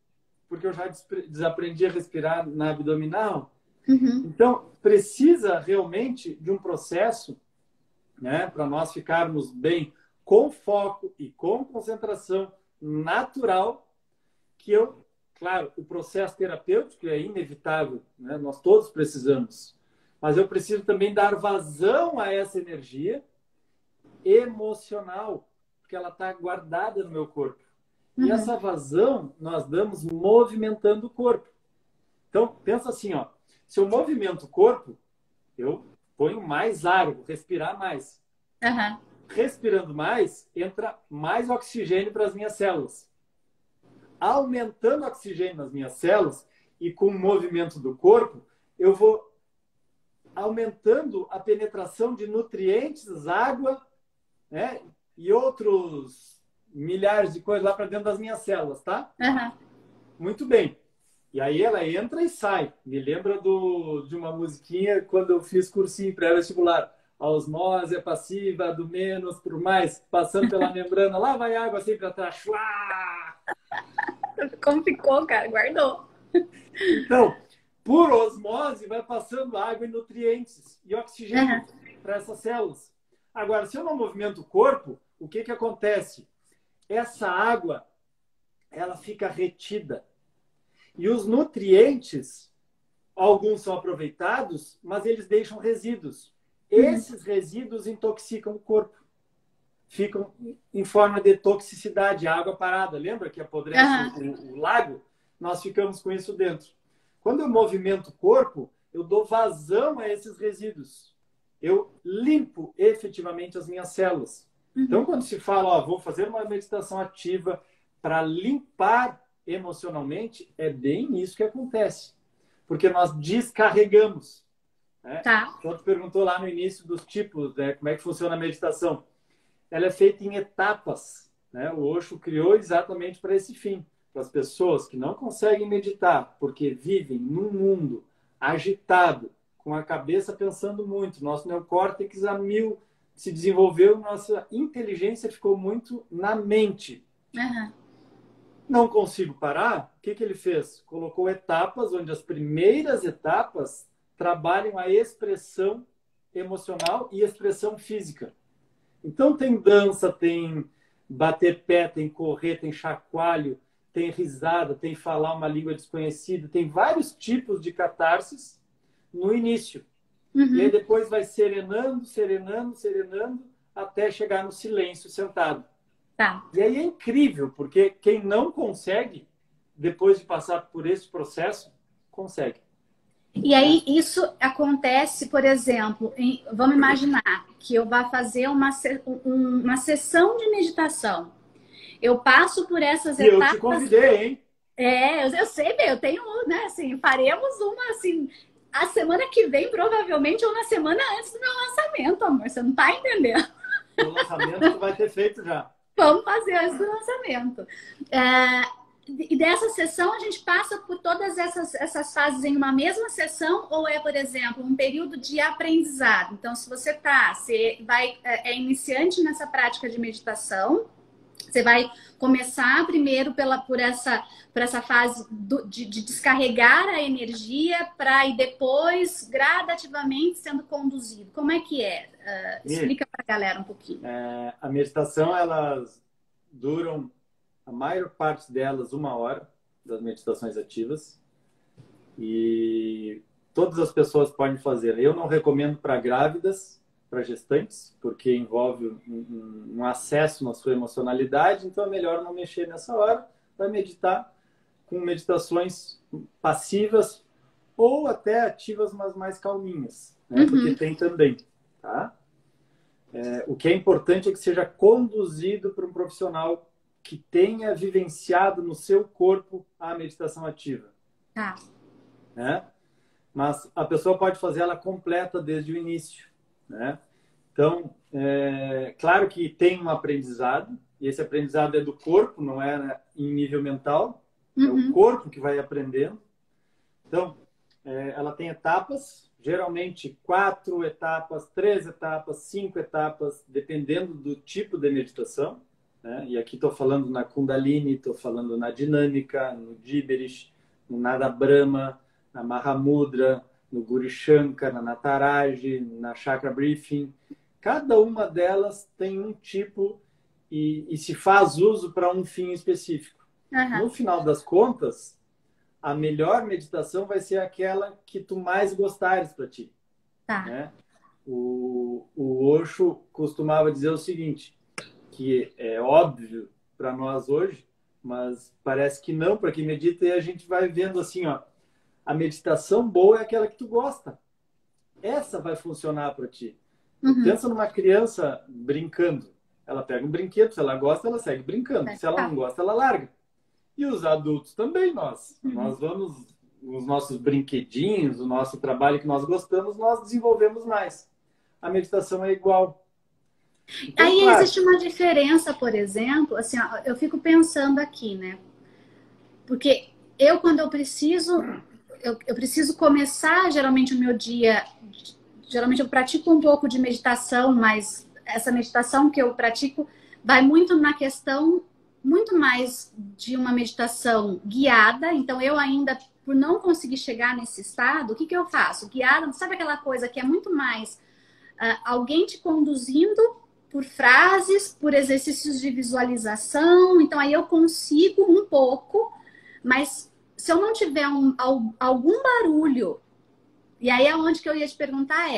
Porque eu já desaprendi a respirar na abdominal. Então, precisa realmente de um processo, né, para nós ficarmos bem com foco e com concentração natural, que claro, o processo terapêutico é inevitável, né? Nós todos precisamos. Mas eu preciso também dar vazão a essa energia emocional, porque ela está guardada no meu corpo. E essa vazão nós damos movimentando o corpo. Então, pensa assim, ó, se eu movimento o corpo, eu ponho mais ar, vou respirar mais. Respirando mais, entra mais oxigênio para as minhas células. Aumentando o oxigênio nas minhas células e com o movimento do corpo, eu vou aumentando a penetração de nutrientes, água, né, e outros milhares de coisas lá para dentro das minhas células, tá? Muito bem. E aí ela entra e sai. Me lembra de uma musiquinha quando eu fiz cursinho pré-vestibular. A osmose é passiva, do menos por mais, passando pela membrana, lá vai água sempre atrás. Chua! Como ficou, cara? Guardou. Então, por osmose, vai passando água e nutrientes e oxigênio para essas células. Agora, se eu não movimento o corpo, o que acontece? Essa água, ela fica retida. E os nutrientes, alguns são aproveitados, mas eles deixam resíduos. Esses resíduos intoxicam o corpo. Ficam em forma de toxicidade, água parada. Lembra que apodrece o lago? Nós ficamos com isso dentro. Quando eu movimento o corpo, eu dou vazão a esses resíduos. Eu limpo efetivamente as minhas células. Então, quando se fala, ó, vou fazer uma meditação ativa para limpar emocionalmente, é bem isso que acontece. Porque nós descarregamos. Né? Então, tu perguntou lá no início dos tipos, né? Como é que funciona a meditação. Ela é feita em etapas. Né? O Osho criou exatamente para esse fim. Para as pessoas que não conseguem meditar porque vivem num mundo agitado, com a cabeça pensando muito. Nosso neocórtex a mil se desenvolveu, nossa inteligência ficou muito na mente. Não consigo parar, o que ele fez? Colocou etapas, onde as primeiras etapas trabalham a expressão emocional e expressão física. Então tem dança, tem bater pé, tem correr, tem chacoalho, tem risada, tem falar uma língua desconhecida, tem vários tipos de catarses no início. E aí depois vai serenando, serenando, serenando, até chegar no silêncio sentado. E aí é incrível, porque quem não consegue, depois de passar por esse processo, consegue. E aí isso acontece, por exemplo, vamos imaginar que eu vá fazer uma sessão de meditação. Eu passo por essas etapas. Eu te convidei, hein? Eu sei, eu tenho, né, assim, faremos uma, assim, a semana que vem, provavelmente, ou na semana antes do meu lançamento, amor. Você não tá entendendo? O lançamento tu vai ter feito já. Vamos fazer antes do lançamento. E dessa sessão, a gente passa por todas essas fases em uma mesma sessão, ou é, por exemplo, um período de aprendizado? Então, se você é iniciante nessa prática de meditação, você vai começar primeiro por essa fase de descarregar a energia para ir depois gradativamente sendo conduzido. Como é que é? Explica para a galera um pouquinho. A meditação, elas duram, a maior parte delas, 1 hora, das meditações ativas. E todas as pessoas podem fazer. Eu não recomendo para grávidas, para gestantes, porque envolve um acesso na sua emocionalidade, então é melhor não mexer nessa hora, vai meditar com meditações passivas ou até ativas, mas mais calminhas, né? Porque tem também, tá? O que é importante é que seja conduzido por um profissional que tenha vivenciado no seu corpo a meditação ativa. Tá. Né? Mas a pessoa pode fazer ela completa desde o início, né? Então, claro que tem um aprendizado, e esse aprendizado é do corpo, não é, né, em nível mental, é o corpo que vai aprendendo. Então, ela tem etapas, geralmente 4 etapas, 3 etapas, 5 etapas, dependendo do tipo de meditação, né? E aqui estou falando na Kundalini, estou falando na dinâmica, no Gibberish, no Nada Brahma, na Mahamudra, no Guru Shankar, na Nataraji, na Chakra Briefing. Cada uma delas tem um tipo e se faz uso para um fim específico. No final das contas, a melhor meditação vai ser aquela que tu mais gostares para ti. Tá. Né? O Osho costumava dizer o seguinte, que é óbvio para nós hoje, mas parece que não, para quem medita, e a gente vai vendo assim, ó, a meditação boa é aquela que tu gosta. Essa vai funcionar para ti. Pensa numa criança brincando. Ela pega um brinquedo, se ela gosta, ela segue brincando. Se ela não gosta, ela larga. E os adultos também, nós vamos, os nossos brinquedinhos, o nosso trabalho que nós gostamos, nós desenvolvemos mais. A meditação é igual. Então, aí claro, existe uma diferença, por exemplo, assim, ó, eu fico pensando aqui, né? Porque quando eu preciso começar geralmente o meu dia, geralmente eu pratico um pouco de meditação, mas essa meditação que eu pratico vai muito na questão, muito mais de uma meditação guiada. Então eu ainda, por não conseguir chegar nesse estado, o que eu faço? Guiada, sabe aquela coisa que é muito mais alguém te conduzindo por frases, por exercícios de visualização. Então aí eu consigo um pouco, mas se eu não tiver algum barulho, e aí é onde que eu ia te perguntar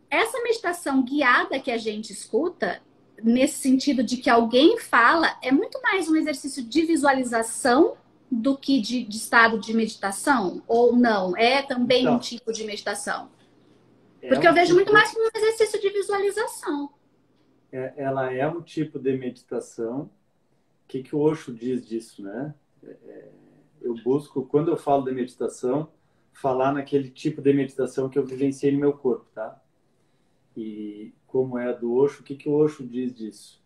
essa meditação guiada que a gente escuta, nesse sentido de que alguém fala, é muito mais um exercício de visualização do que de estado de meditação? Ou não? É também um tipo de meditação? Porque eu vejo muito mais como um exercício de visualização. Ela é um tipo de meditação. O que o Osho diz disso, né? Eu busco, quando eu falo de meditação, falar naquele tipo de meditação que eu vivenciei no meu corpo, tá? E como é a do Osho, o que o Osho diz disso?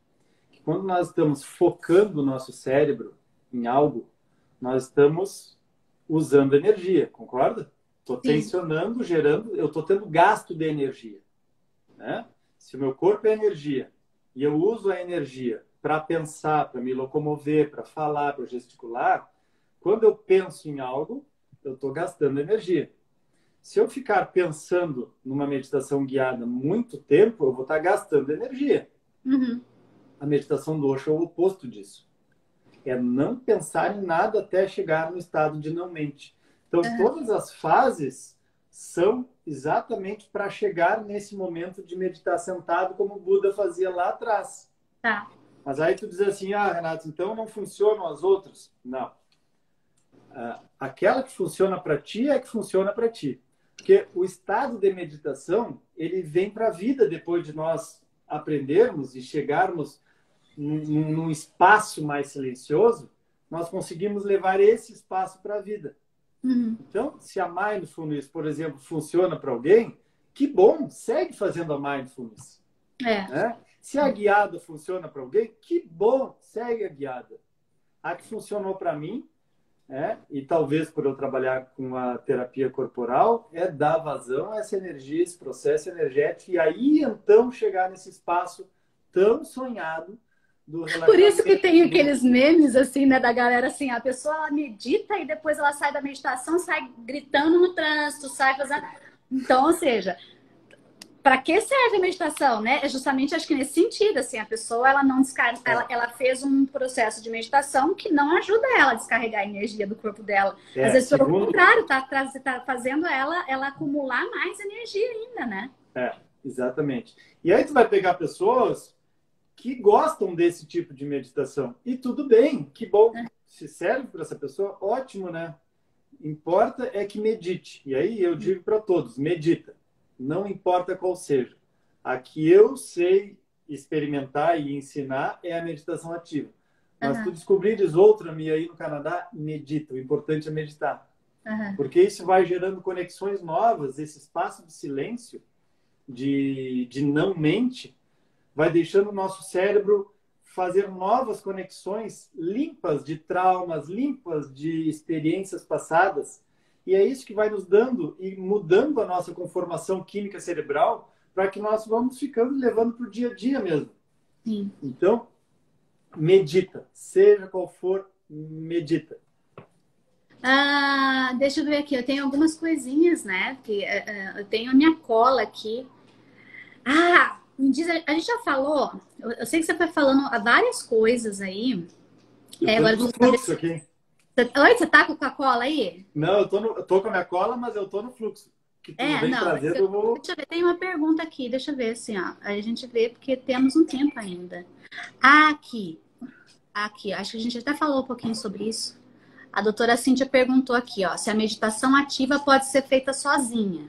Que quando nós estamos focando o nosso cérebro em algo, nós estamos usando energia, concorda? Estou tensionando, gerando, eu estou tendo gasto de energia, né? Se o meu corpo é energia e eu uso a energia para pensar, para me locomover, para falar, para gesticular, quando eu penso em algo, eu estou gastando energia. Se eu ficar pensando numa meditação guiada muito tempo, eu vou estar gastando energia. A meditação do Osho é o oposto disso. É não pensar em nada até chegar no estado de não mente. Então, todas as fases são exatamente para chegar nesse momento de meditar sentado, como o Buda fazia lá atrás. Tá. Mas aí tu diz assim, Renato, então não funcionam as outras? Não. Aquela que funciona para ti é que funciona para ti. Porque o estado de meditação, ele vem para a vida depois de nós aprendermos e chegarmos num espaço mais silencioso, nós conseguimos levar esse espaço para a vida. Então, se a mindfulness, por exemplo, funciona para alguém, que bom, segue fazendo a mindfulness. Né? Se a guiada funciona para alguém, que bom, segue a guiada. A que funcionou para mim, e talvez por eu trabalhar com a terapia corporal, dar vazão a essa energia, esse processo energético, e aí então chegar nesse espaço tão sonhado do relaxamento. Por isso que tem aqueles memes, assim, né, da galera, assim, a pessoa ela medita e depois ela sai da meditação, sai gritando no trânsito, sai fazendo... Então, ou seja, para que serve a meditação, né? É justamente, acho que nesse sentido, assim, a pessoa, ela não descarga, ela fez um processo de meditação que não ajuda ela a descarregar a energia do corpo dela. Às vezes, pelo contrário, tá fazendo ela acumular mais energia ainda, né? Exatamente. E aí tu vai pegar pessoas que gostam desse tipo de meditação. E tudo bem, que bom. Se serve para essa pessoa, ótimo, né? Importa é que medite. E aí eu digo para todos, medita. Não importa qual seja. A que eu sei experimentar e ensinar é a meditação ativa. Mas tu descobrires outra, Mia, aí no Canadá, medita. O importante é meditar. Porque isso vai gerando conexões novas, esse espaço de silêncio, de não mente, vai deixando o nosso cérebro fazer novas conexões limpas de traumas, limpas de experiências passadas. E é isso que vai nos dando e mudando a nossa conformação química cerebral para que nós vamos ficando levando para o dia a dia mesmo. Sim. Então, medita. Seja qual for, medita. Deixa eu ver aqui. Eu tenho algumas coisinhas, né? Que, eu tenho a minha cola aqui. Me diz, a gente já falou. Eu sei que você foi falando várias coisas aí. Eu tô no fluxo aqui. Oi, você tá com a cola aí? Não, eu tô com a minha cola, mas eu tô no fluxo. Que tu vem trazendo, eu vou... Deixa eu ver, tem uma pergunta aqui, deixa eu ver assim, ó. A gente vê porque temos um tempo ainda. Aqui, acho que a gente até falou um pouquinho sobre isso. A doutora Cíntia perguntou aqui, ó, se a meditação ativa pode ser feita sozinha.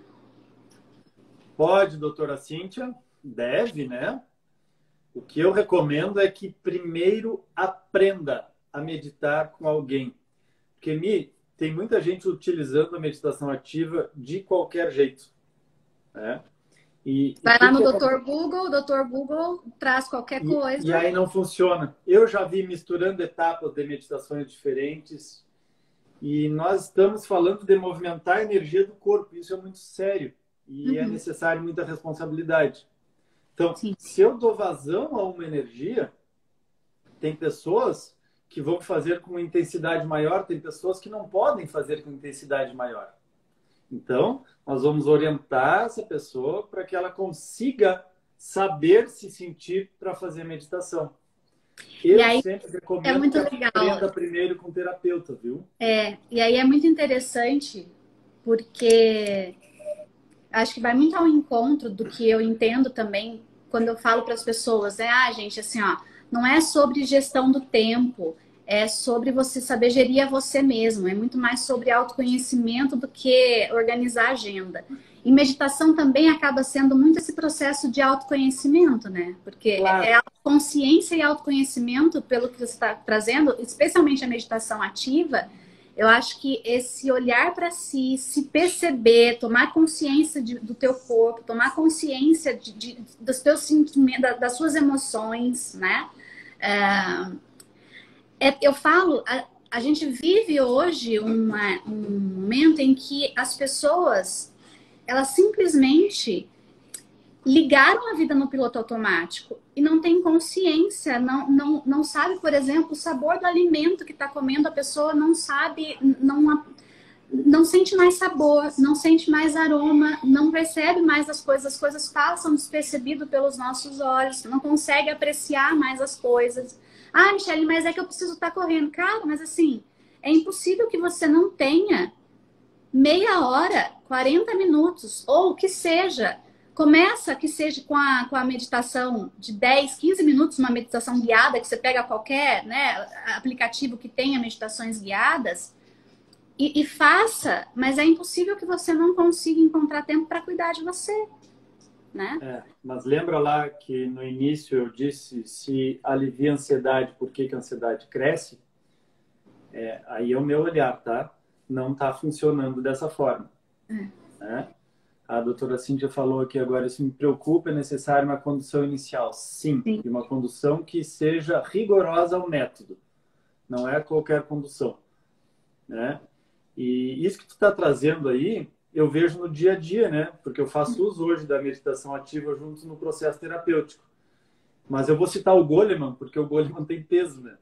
Pode, doutora Cíntia, deve, né? O que eu recomendo é que primeiro aprenda a meditar com alguém. Porque, tem muita gente utilizando a meditação ativa de qualquer jeito. Né? Vai lá no Dr. Google, o Dr. Google traz qualquer coisa. E aí não funciona. Eu já vi misturando etapas de meditações diferentes. E nós estamos falando de movimentar a energia do corpo. Isso é muito sério. E é necessário muita responsabilidade. Então, se eu dou vazão a uma energia, tem pessoas que vão fazer com intensidade maior, tem pessoas que não podem fazer com intensidade maior. Então, nós vamos orientar essa pessoa para que ela consiga saber se sentir para fazer meditação. Eu sempre recomendo que aprenda primeiro com o terapeuta, viu? E aí é muito interessante, porque acho que vai muito ao encontro do que eu entendo também quando eu falo para as pessoas, gente, assim, ó, não é sobre gestão do tempo, é sobre você saber gerir a você mesmo, é muito mais sobre autoconhecimento do que organizar a agenda. E meditação também acaba sendo muito esse processo de autoconhecimento, né? Porque é consciência e autoconhecimento, pelo que você está trazendo, especialmente a meditação ativa. Eu acho que esse olhar para si, se perceber, tomar consciência do teu corpo, tomar consciência dos teus sentimentos, das suas emoções, né? Eu falo, a gente vive hoje um momento em que as pessoas, elas simplesmente ligaram a vida no piloto automático e não tem consciência, não sabe, por exemplo, o sabor do alimento que está comendo, a pessoa não sabe, não sente mais sabor, não sente mais aroma, não percebe mais as coisas passam despercebido pelos nossos olhos, não consegue apreciar mais as coisas. Michele, mas é que eu preciso estar correndo. Cara, mas assim, é impossível que você não tenha meia hora, 40 minutos, ou o que seja. Começa que seja com a meditação de 10, 15 minutos, uma meditação guiada, que você pega qualquer, né, aplicativo que tenha meditações guiadas, e faça, mas é impossível que você não consiga encontrar tempo para cuidar de você. Né? Mas lembra lá que no início eu disse, se alivia a ansiedade, por que a ansiedade cresce? Aí é o meu olhar, tá? Não está funcionando dessa forma. Né? A doutora Cíntia falou aqui agora, isso me preocupa, é necessário uma condução inicial. Sim, e uma condução que seja rigorosa ao método. Não é qualquer condução. Né? E isso que tu está trazendo aí, eu vejo no dia a dia, né? Porque eu faço uso hoje da meditação ativa junto no processo terapêutico. Mas eu vou citar o Goleman, porque o Goleman tem peso, né?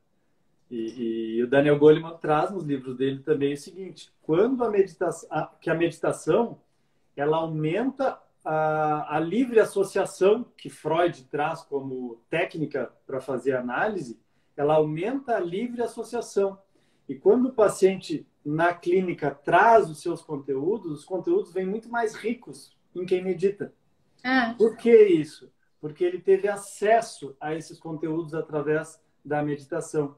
E o Daniel Goleman traz nos livros dele também o seguinte: quando a meditação ela aumenta a livre associação que Freud traz como técnica para fazer análise, ela aumenta a livre associação. E quando o paciente na clínica traz os seus conteúdos, os conteúdos vêm muito mais ricos em quem medita. Ah, Por que isso? Porque ele teve acesso a esses conteúdos através da meditação.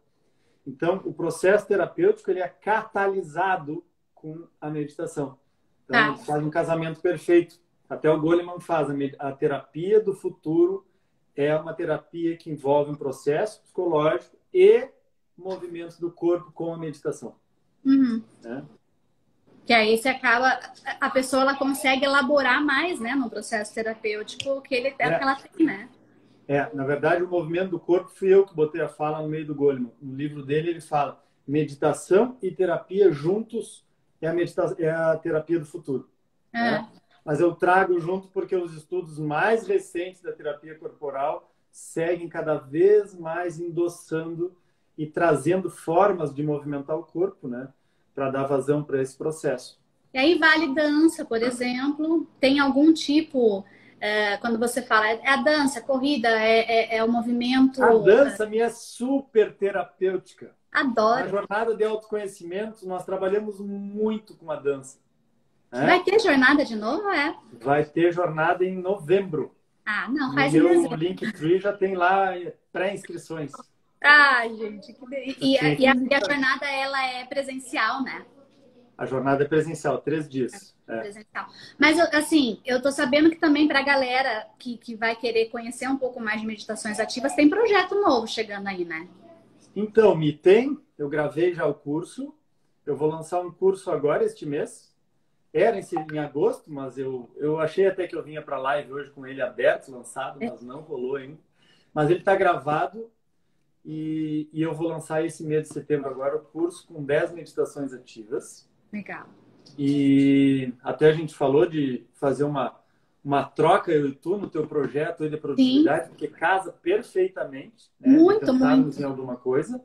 Então, o processo terapêutico ele é catalisado com a meditação. Então, tá. ele faz um casamento perfeito. Até o Goleman faz a terapia do futuro é uma terapia que envolve um processo psicológico e movimentos do corpo com a meditação. Uhum. Né? Que aí você acaba, a pessoa ela consegue elaborar mais, né, no processo terapêutico que ele é o que É, ela tem, né? na verdade, o movimento do corpo fui eu que botei a fala no meio do Goleman. No livro dele, ele fala meditação e terapia juntos é a terapia do futuro. É. Né? Mas eu trago junto porque os estudos mais recentes da terapia corporal seguem cada vez mais endossando e trazendo formas de movimentar o corpo, né? Para dar vazão para esse processo. E aí vale dança, por exemplo, tem algum tipo, quando você fala, é a dança, a corrida, é o A movimento, dança me é super terapêutica. Na adoro. jornada de autoconhecimento, nós trabalhamos muito com a dança. Vai Né? ter jornada de novo, é? Vai ter jornada em novembro. Ah, não, No faz em meu dezembro. Linktree já tem lá pré-inscrições. Ah, gente, Tinha que e a visitar. jornada, ela é presencial, né? A jornada é presencial, 3 dias. É. Presencial. Mas, assim, eu tô sabendo que também para a galera que vai querer conhecer um pouco mais de meditações ativas, tem projeto novo chegando aí, né? Então, eu gravei já o curso. Eu vou lançar um curso agora, este mês. Era em agosto, mas eu achei até que eu vinha para a live hoje com ele aberto, lançado, mas não rolou ainda. Mas ele está gravado e eu vou lançar esse mês de setembro agora o curso com 10 meditações ativas. Legal. E até a gente falou de fazer uma troca, eu e tu, no teu projeto de Sim, produtividade, porque casa perfeitamente, né, de muito, pensarmos em muito. alguma coisa.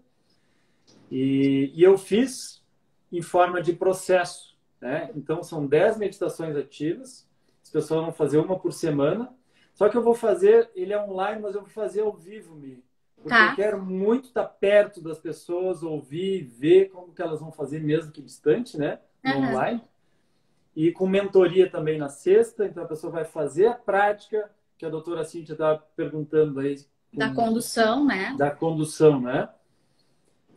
E eu fiz em forma de processo. Né? Então, são 10 meditações ativas. As pessoas vão fazer uma por semana. Só que eu vou fazer, ele é online, mas eu vou fazer ao vivo, Mi. Porque eu Tá. quero muito estar perto das pessoas, ouvir, ver como que elas vão fazer, mesmo que distante, né? No Aham. online. E com mentoria também na sexta. Então, a pessoa vai fazer a prática, que a doutora Cíntia estava perguntando aí, Da condução, né? da condução, né?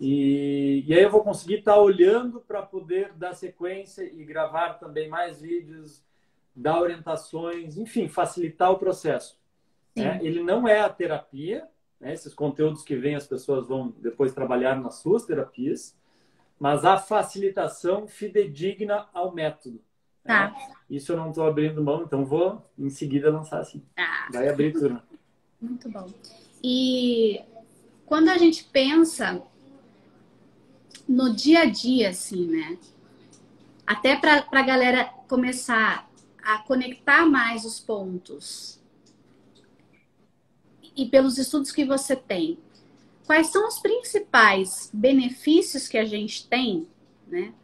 E aí eu vou conseguir estar olhando para poder dar sequência e gravar também mais vídeos, dar orientações, enfim, facilitar o processo. Né? Sim. Ele não é a terapia, né? Esses conteúdos que vêm as pessoas vão depois trabalhar nas suas terapias, mas a facilitação fidedigna ao método. Tá. Né? Isso eu não estou abrindo mão, então vou em seguida lançar assim. Ah, Vai abrir turma. muito bom. E quando a gente pensa no dia a dia, assim, né? Até para a galera começar a conectar mais os pontos. E pelos estudos que você tem, quais são os principais benefícios que a gente tem, né?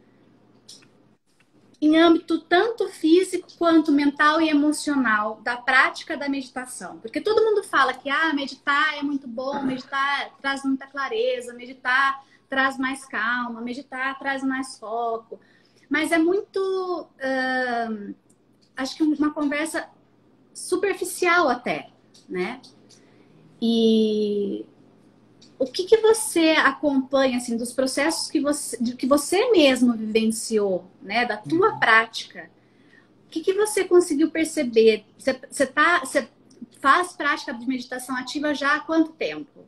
Em âmbito tanto físico quanto mental e emocional da prática da meditação. Porque todo mundo fala que meditar é muito bom, meditar traz muita clareza, meditar traz mais calma, meditar traz mais foco. Mas é muito, acho que uma conversa superficial até, né? E o que você acompanha assim dos processos que você mesmo vivenciou, né, da tua prática? O que você conseguiu perceber? Você faz prática de meditação ativa já há quanto tempo?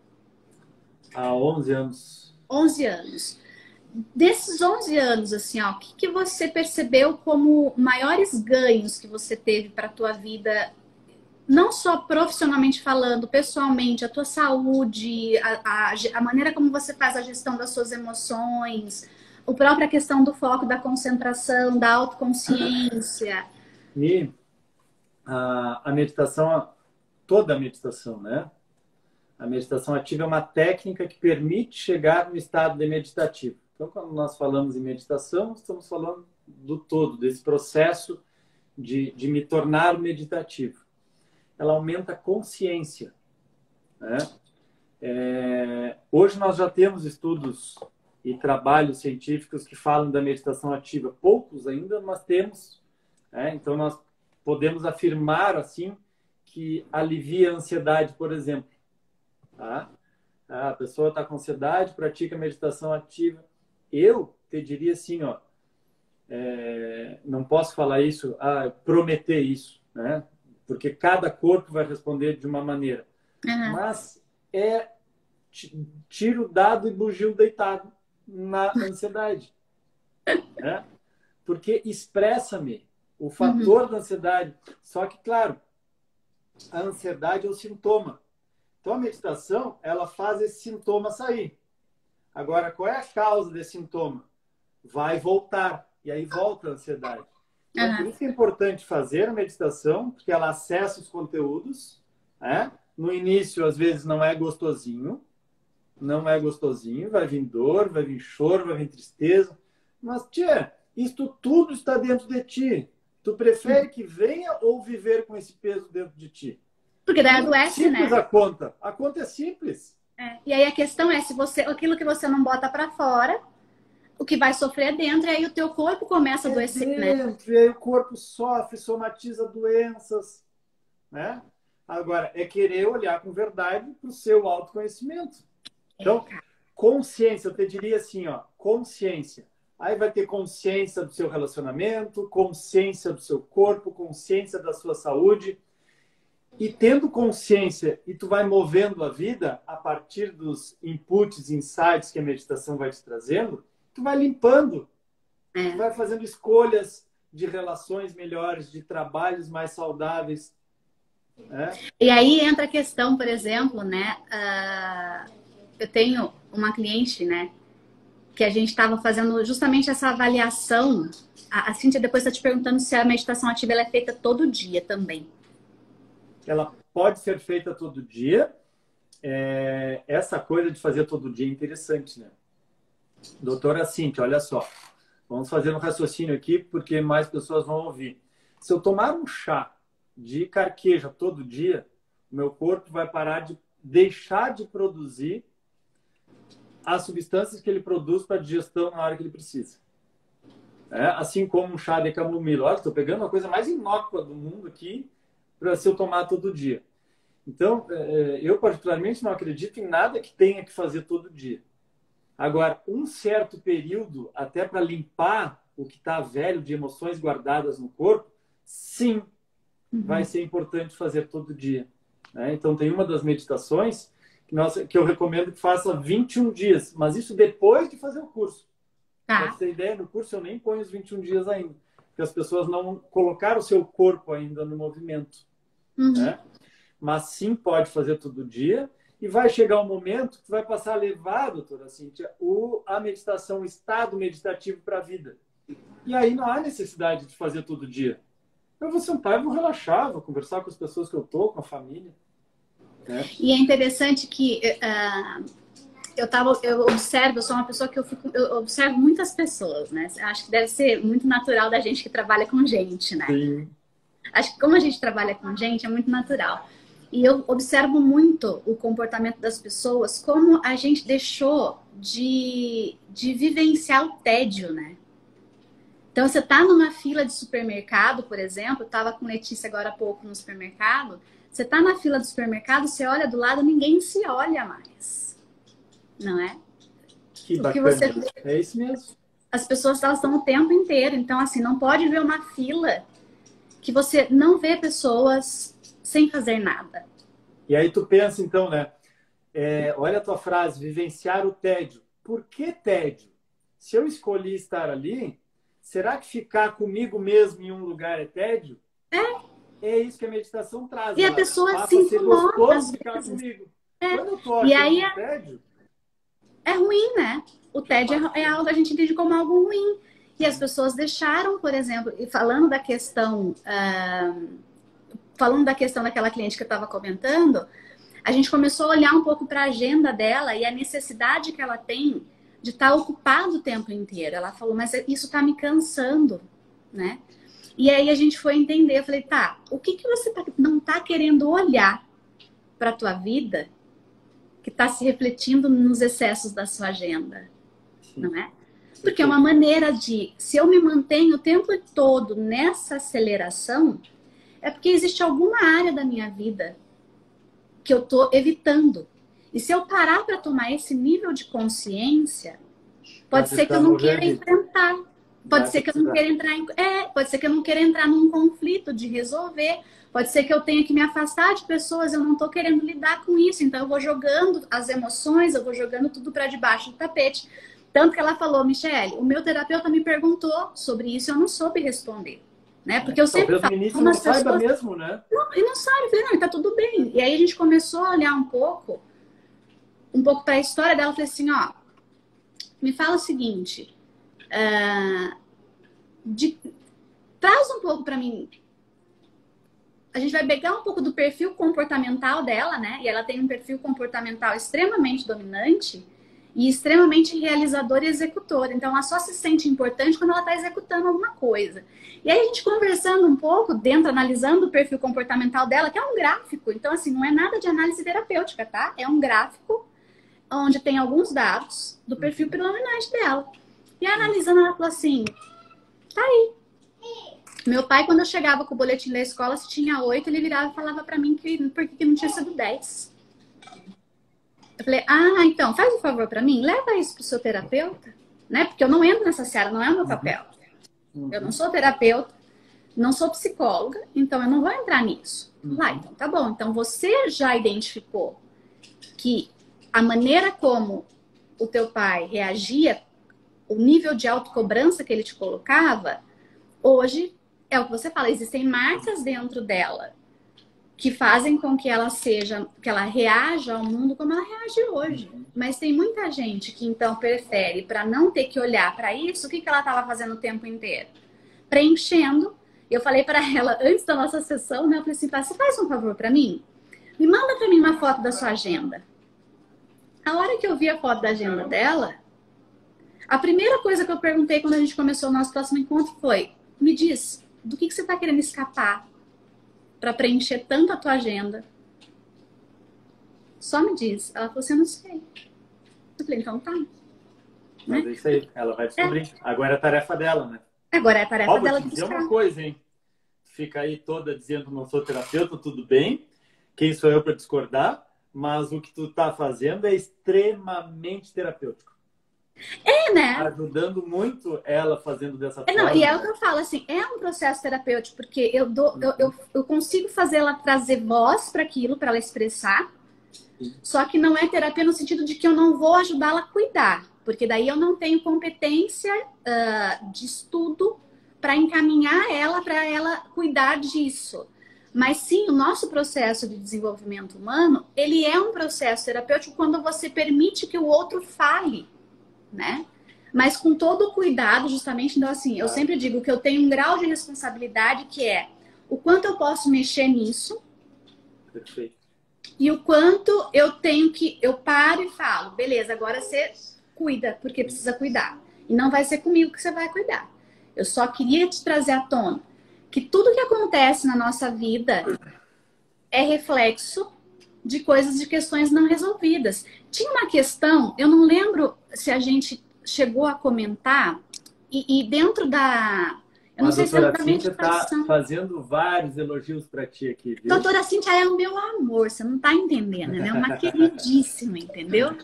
Há 11 anos. 11 anos. Desses 11 anos, assim, ó, o que você percebeu como maiores ganhos que você teve para a tua vida, não só profissionalmente falando, pessoalmente, a tua saúde, a maneira como você faz a gestão das suas emoções, a própria questão do foco, da concentração, da autoconsciência. E a meditação, toda a meditação, né? A meditação ativa é uma técnica que permite chegar no estado de meditativo. Então, quando nós falamos em meditação, estamos falando do todo, desse processo de me tornar meditativo. Ela aumenta a consciência. Né? Hoje nós já temos estudos e trabalhos científicos que falam da meditação ativa. Poucos ainda, mas temos. Né? Então, nós podemos afirmar, assim, que alivia a ansiedade, por exemplo. Tá? A pessoa está com ansiedade, pratica meditação ativa. Eu te diria assim, ó, não posso falar isso, prometer isso, né? Porque cada corpo vai responder de uma maneira. Uhum. Mas é tiro dado e bugio deitado na ansiedade. Né? Porque expressa-me o fator da ansiedade. Só que, claro, a ansiedade é o sintoma. Então, a meditação, ela faz esse sintoma sair. Agora, qual é a causa desse sintoma? Vai voltar. E aí volta a ansiedade. Então, por isso que é importante fazer a meditação, porque ela acessa os conteúdos. Né? No início, às vezes, não é gostosinho. Não é gostosinho. Vai vir dor, vai vir choro, vai vir tristeza. Mas, tia, isto tudo está dentro de ti. Tu prefere que venha ou viver com esse peso dentro de ti? Porque daí adoece, simples, né? A conta é simples. E aí a questão é, se você, aquilo que você não bota para fora, o que vai sofrer é dentro, e aí o teu corpo começa a adoecer, né? E aí o corpo sofre, somatiza doenças, né? Agora, é querer olhar com verdade para o seu autoconhecimento. Então, consciência, eu te diria assim, ó, consciência. Aí vai ter consciência do seu relacionamento, consciência do seu corpo, consciência da sua saúde. E tendo consciência, e tu vai movendo a vida a partir dos inputs, insights que a meditação vai te trazendo, tu vai limpando. Tu vai fazendo escolhas de relações melhores, de trabalhos mais saudáveis. Né? E aí entra a questão, por exemplo, né? Eu tenho uma cliente, né? Que a gente estava fazendo justamente essa avaliação. A Cíntia depois está te perguntando se a meditação ativa ela é feita todo dia também. Ela pode ser feita todo dia. Essa coisa de fazer todo dia é interessante, né? Doutora Cíntia, olha só. Vamos fazer um raciocínio aqui, porque mais pessoas vão ouvir. Se eu tomar um chá de carqueja todo dia, meu corpo vai deixar de produzir as substâncias que ele produz para digestão na hora que ele precisa. Assim como um chá de camomila. Olha, estou pegando uma coisa mais inócua do mundo aqui para se eu tomar todo dia. Então, eu particularmente não acredito em nada que tenha que fazer todo dia. Agora, um certo período, até para limpar o que está velho de emoções guardadas no corpo, sim, vai ser importante fazer todo dia. Né? Então, tem uma das meditações que eu recomendo que faça 21 dias, mas isso depois de fazer o curso. Para você ter ideia, no curso eu nem ponho os 21 dias ainda, porque as pessoas não colocaram o seu corpo ainda no movimento. Né? Mas sim, pode fazer todo dia. E vai chegar um momento que vai passar a levar, doutora Cíntia, a meditação, o estado meditativo para a vida. E aí não há necessidade de fazer todo dia. Eu vou sentar e vou relaxar, vou conversar com as pessoas que eu estou, com a família. Né? E é interessante que eu observo, eu sou uma pessoa que eu observo muitas pessoas, né? Acho que deve ser muito natural da gente que trabalha com gente, né? Sim. Acho que como a gente trabalha com gente, é muito natural. E eu observo muito o comportamento das pessoas, como a gente deixou de vivenciar o tédio, né? Então, você tá numa fila de supermercado, por exemplo, eu tava com Letícia agora há pouco no supermercado, você tá na fila do supermercado, você olha do lado, ninguém se olha mais. Não é? Que bacana. É isso mesmo. As pessoas, elas estão o tempo inteiro. Então, assim, não pode ver uma fila que você não vê pessoas sem fazer nada. E aí tu pensa, então, né? Olha a tua frase, vivenciar o tédio. Por que tédio? Se eu escolhi estar ali, será que ficar comigo mesmo em um lugar é tédio? É isso que a meditação traz. E a pessoa se incomoda. Ficar comigo. Quando eu tô achando tédio... É ruim, né? O tédio é algo que a gente entende como algo ruim. E as pessoas deixaram, por exemplo, e falando da questão daquela cliente que eu estava comentando, a gente começou a olhar um pouco para a agenda dela e a necessidade que ela tem de estar ocupada o tempo inteiro. Ela falou, mas isso está me cansando, né? E aí a gente foi entender, eu falei, tá, o que você não está querendo olhar para a tua vida que está se refletindo nos excessos da sua agenda, não é? Porque é uma maneira de, se eu me mantenho o tempo todo nessa aceleração, É porque existe alguma área da minha vida que eu tô evitando. E se eu parar para tomar esse nível de consciência, pode ser que eu não queira enfrentar. Pode ser que eu não queira entrar pode ser que eu não queira entrar num conflito de resolver. Pode ser que eu tenha que me afastar de pessoas, eu não tô querendo lidar com isso. Então eu vou jogando as emoções, eu vou jogando tudo para debaixo do tapete. Tanto que ela falou, Michele, o meu terapeuta me perguntou sobre isso e eu não soube responder. Né? Porque eu sempre falo. Talvez no início não saiba mesmo, né? Não, e não sabe, eu falei, não, e tá tudo bem. E aí a gente começou a olhar um pouco para a história dela. Eu falei assim, ó, me fala o seguinte, traz um pouco para mim. A gente vai pegar um pouco do perfil comportamental dela, né? E ela tem um perfil comportamental extremamente dominante e extremamente realizador e executor. Então, ela só se sente importante quando ela está executando alguma coisa. E aí, a gente conversando um pouco, analisando o perfil comportamental dela, que é um gráfico. Então, assim, não é nada de análise terapêutica, tá? É um gráfico onde tem alguns dados do perfil predominante dela. E analisando, ela falou assim, tá aí. Meu pai, quando eu chegava com o boletim da escola, se tinha 8, ele virava e falava pra mim por que não tinha sido 10. Eu falei, então, faz um favor pra mim, leva isso pro seu terapeuta, né? Porque eu não entro nessa seara, não é o meu papel. Eu não sou terapeuta, não sou psicóloga, então eu não vou entrar nisso. Lá, então tá bom. Então você já identificou que a maneira como o teu pai reagia, o nível de autocobrança que ele te colocava, hoje é o que você fala, existem marcas dentro dela que fazem com que ela reaja ao mundo como ela reage hoje. Mas tem muita gente que então prefere, para não ter que olhar para isso, o que ela estava fazendo o tempo inteiro? Preenchendo. Eu falei para ela, antes da nossa sessão, né? Eu falei assim, você faz um favor para mim? Me manda para mim uma foto da sua agenda. A hora que eu vi a foto da agenda dela, a primeira coisa que eu perguntei quando a gente começou o nosso próximo encontro foi, me diz, do que você está querendo escapar para preencher tanto a tua agenda? Só me diz. Ela falou assim, eu não sei. Eu falei, então tá. Mas é isso aí, ela vai descobrir. Agora é a tarefa dela, né? Agora é a tarefa dela de buscar. Vou te dizer uma coisa, hein? Fica aí toda dizendo não sou terapeuta, tudo bem. Quem sou eu para discordar? Mas o que tu tá fazendo é extremamente terapêutico. Né? Ajudando muito ela fazendo dessa forma. Não, e é o que eu falo, assim, é um processo terapêutico, porque eu consigo fazer ela trazer voz para aquilo, para ela expressar, só que não é terapia no sentido de que eu não vou ajudá-la a cuidar, porque daí eu não tenho competência de estudo para encaminhar ela, para ela cuidar disso. Mas sim, o nosso processo de desenvolvimento humano, ele é um processo terapêutico quando você permite que o outro fale, né? Mas com todo o cuidado, justamente, então assim, eu sempre digo que eu tenho um grau de responsabilidade que é o quanto eu posso mexer nisso. Perfeito. E o quanto eu paro e falo, beleza, agora você cuida, porque precisa cuidar. E não vai ser comigo que você vai cuidar. Eu só queria te trazer à tona que tudo que acontece na nossa vida é reflexo de coisas, de questões não resolvidas. Tinha uma questão, eu não lembro se a gente chegou a comentar, e dentro da... Eu não sei se é da meditação. Tá fazendo vários elogios para ti aqui, viu? Doutora Cíntia é o meu amor, você não tá entendendo, né? É uma queridíssima, entendeu?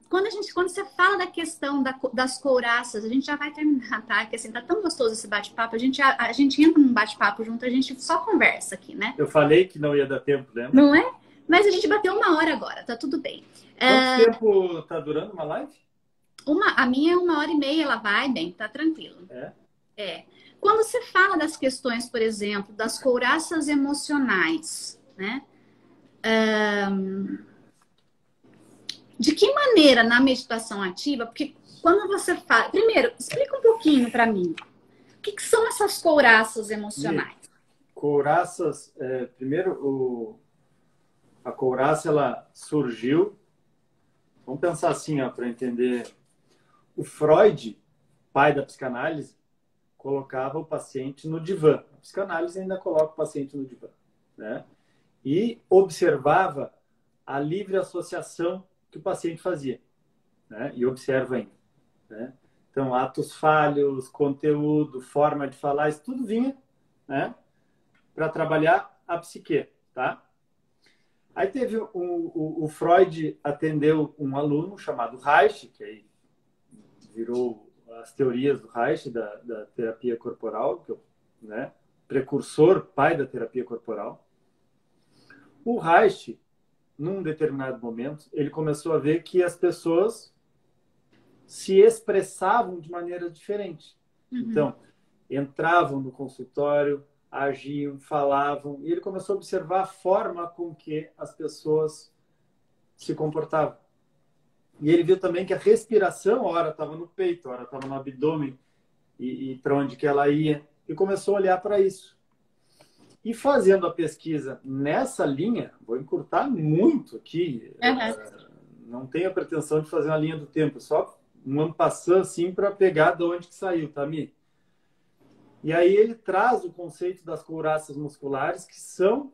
Quando você fala da questão das couraças, a gente já vai terminar, tá? Porque assim, tá tão gostoso esse bate-papo, a gente entra num bate-papo junto, a gente só conversa aqui, né? Eu falei que não ia dar tempo, lembra? Não é? Mas a gente bateu 1 hora agora, tá tudo bem. Quanto tempo tá durando uma live? A minha é 1h30, ela vai bem, tá tranquilo. Quando você fala das questões, por exemplo, das couraças emocionais, né? De que maneira na meditação ativa? Porque quando você fala... Primeiro, explica um pouquinho para mim. O que são essas couraças emocionais? Couraças... primeiro, a couraça, ela surgiu... Vamos pensar assim, para entender. O Freud, pai da psicanálise, colocava o paciente no divã. A psicanálise ainda coloca o paciente no divã, né? E observava a livre associação que o paciente fazia, né? E observa ainda, né? Então, atos falhos, conteúdo, forma de falar, isso tudo vinha, né? para trabalhar a psique, tá? Aí teve o Freud atendeu um aluno chamado Reich, que aí virou as teorias do Reich, da terapia corporal, que né, precursor, pai da terapia corporal. O Reich, num determinado momento, ele começou a ver que as pessoas se expressavam de maneira diferente. Então, entravam no consultório, agiam, falavam, e ele começou a observar a forma com que as pessoas se comportavam. E ele viu também que a respiração, ora estava no peito, ora estava no abdômen, e para onde que ela ia, e começou a olhar para isso. E fazendo a pesquisa nessa linha, vou encurtar muito aqui, não tenho a pretensão de fazer uma linha do tempo, só um en passant assim para pegar de onde que saiu, tá, Mi? E aí ele traz o conceito das couraças musculares, que são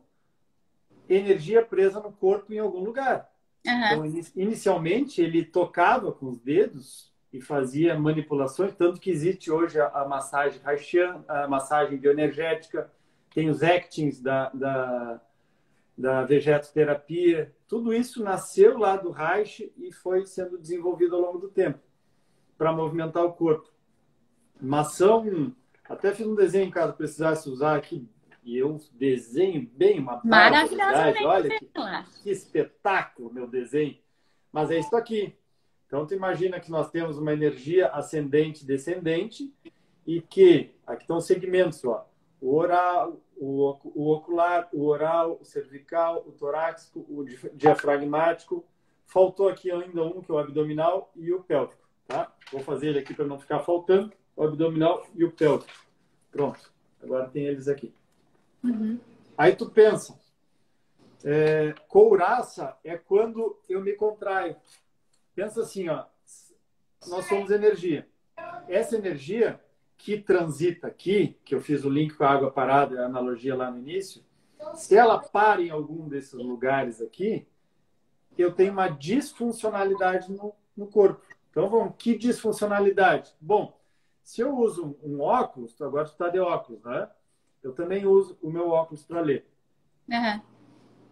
energia presa no corpo em algum lugar. Então, inicialmente, ele tocava com os dedos e fazia manipulações, tanto que existe hoje a massagem Reichiana, a massagem bioenergética, tem os actings da vegetoterapia. Tudo isso nasceu lá do Reich e foi sendo desenvolvido ao longo do tempo para movimentar o corpo. Mas são... Até fiz um desenho, caso precisasse usar aqui, e eu desenho bem uma maravilhosamente. Olha que espetáculo, meu desenho. Mas é isso aqui. Então, tu imagina que nós temos uma energia ascendente e descendente e que, aqui estão os segmentos, ó, o oral, o ocular, o oral, o cervical, o torácico, o diafragmático. Faltou aqui ainda um, que é o abdominal e o pélvico, tá? Vou fazer ele aqui para não ficar faltando. O abdominal e o pélvico. Pronto. Agora tem eles aqui. Aí tu pensa, couraça é quando eu me contraio. Pensa assim, ó, nós somos energia. Essa energia que transita aqui, que eu fiz o link com a água parada, a analogia lá no início, se ela para em algum desses lugares aqui, eu tenho uma disfuncionalidade no corpo. Então, que disfuncionalidade? Bom, se eu uso um óculos, agora tu está de óculos, né? Eu também uso o meu óculos para ler.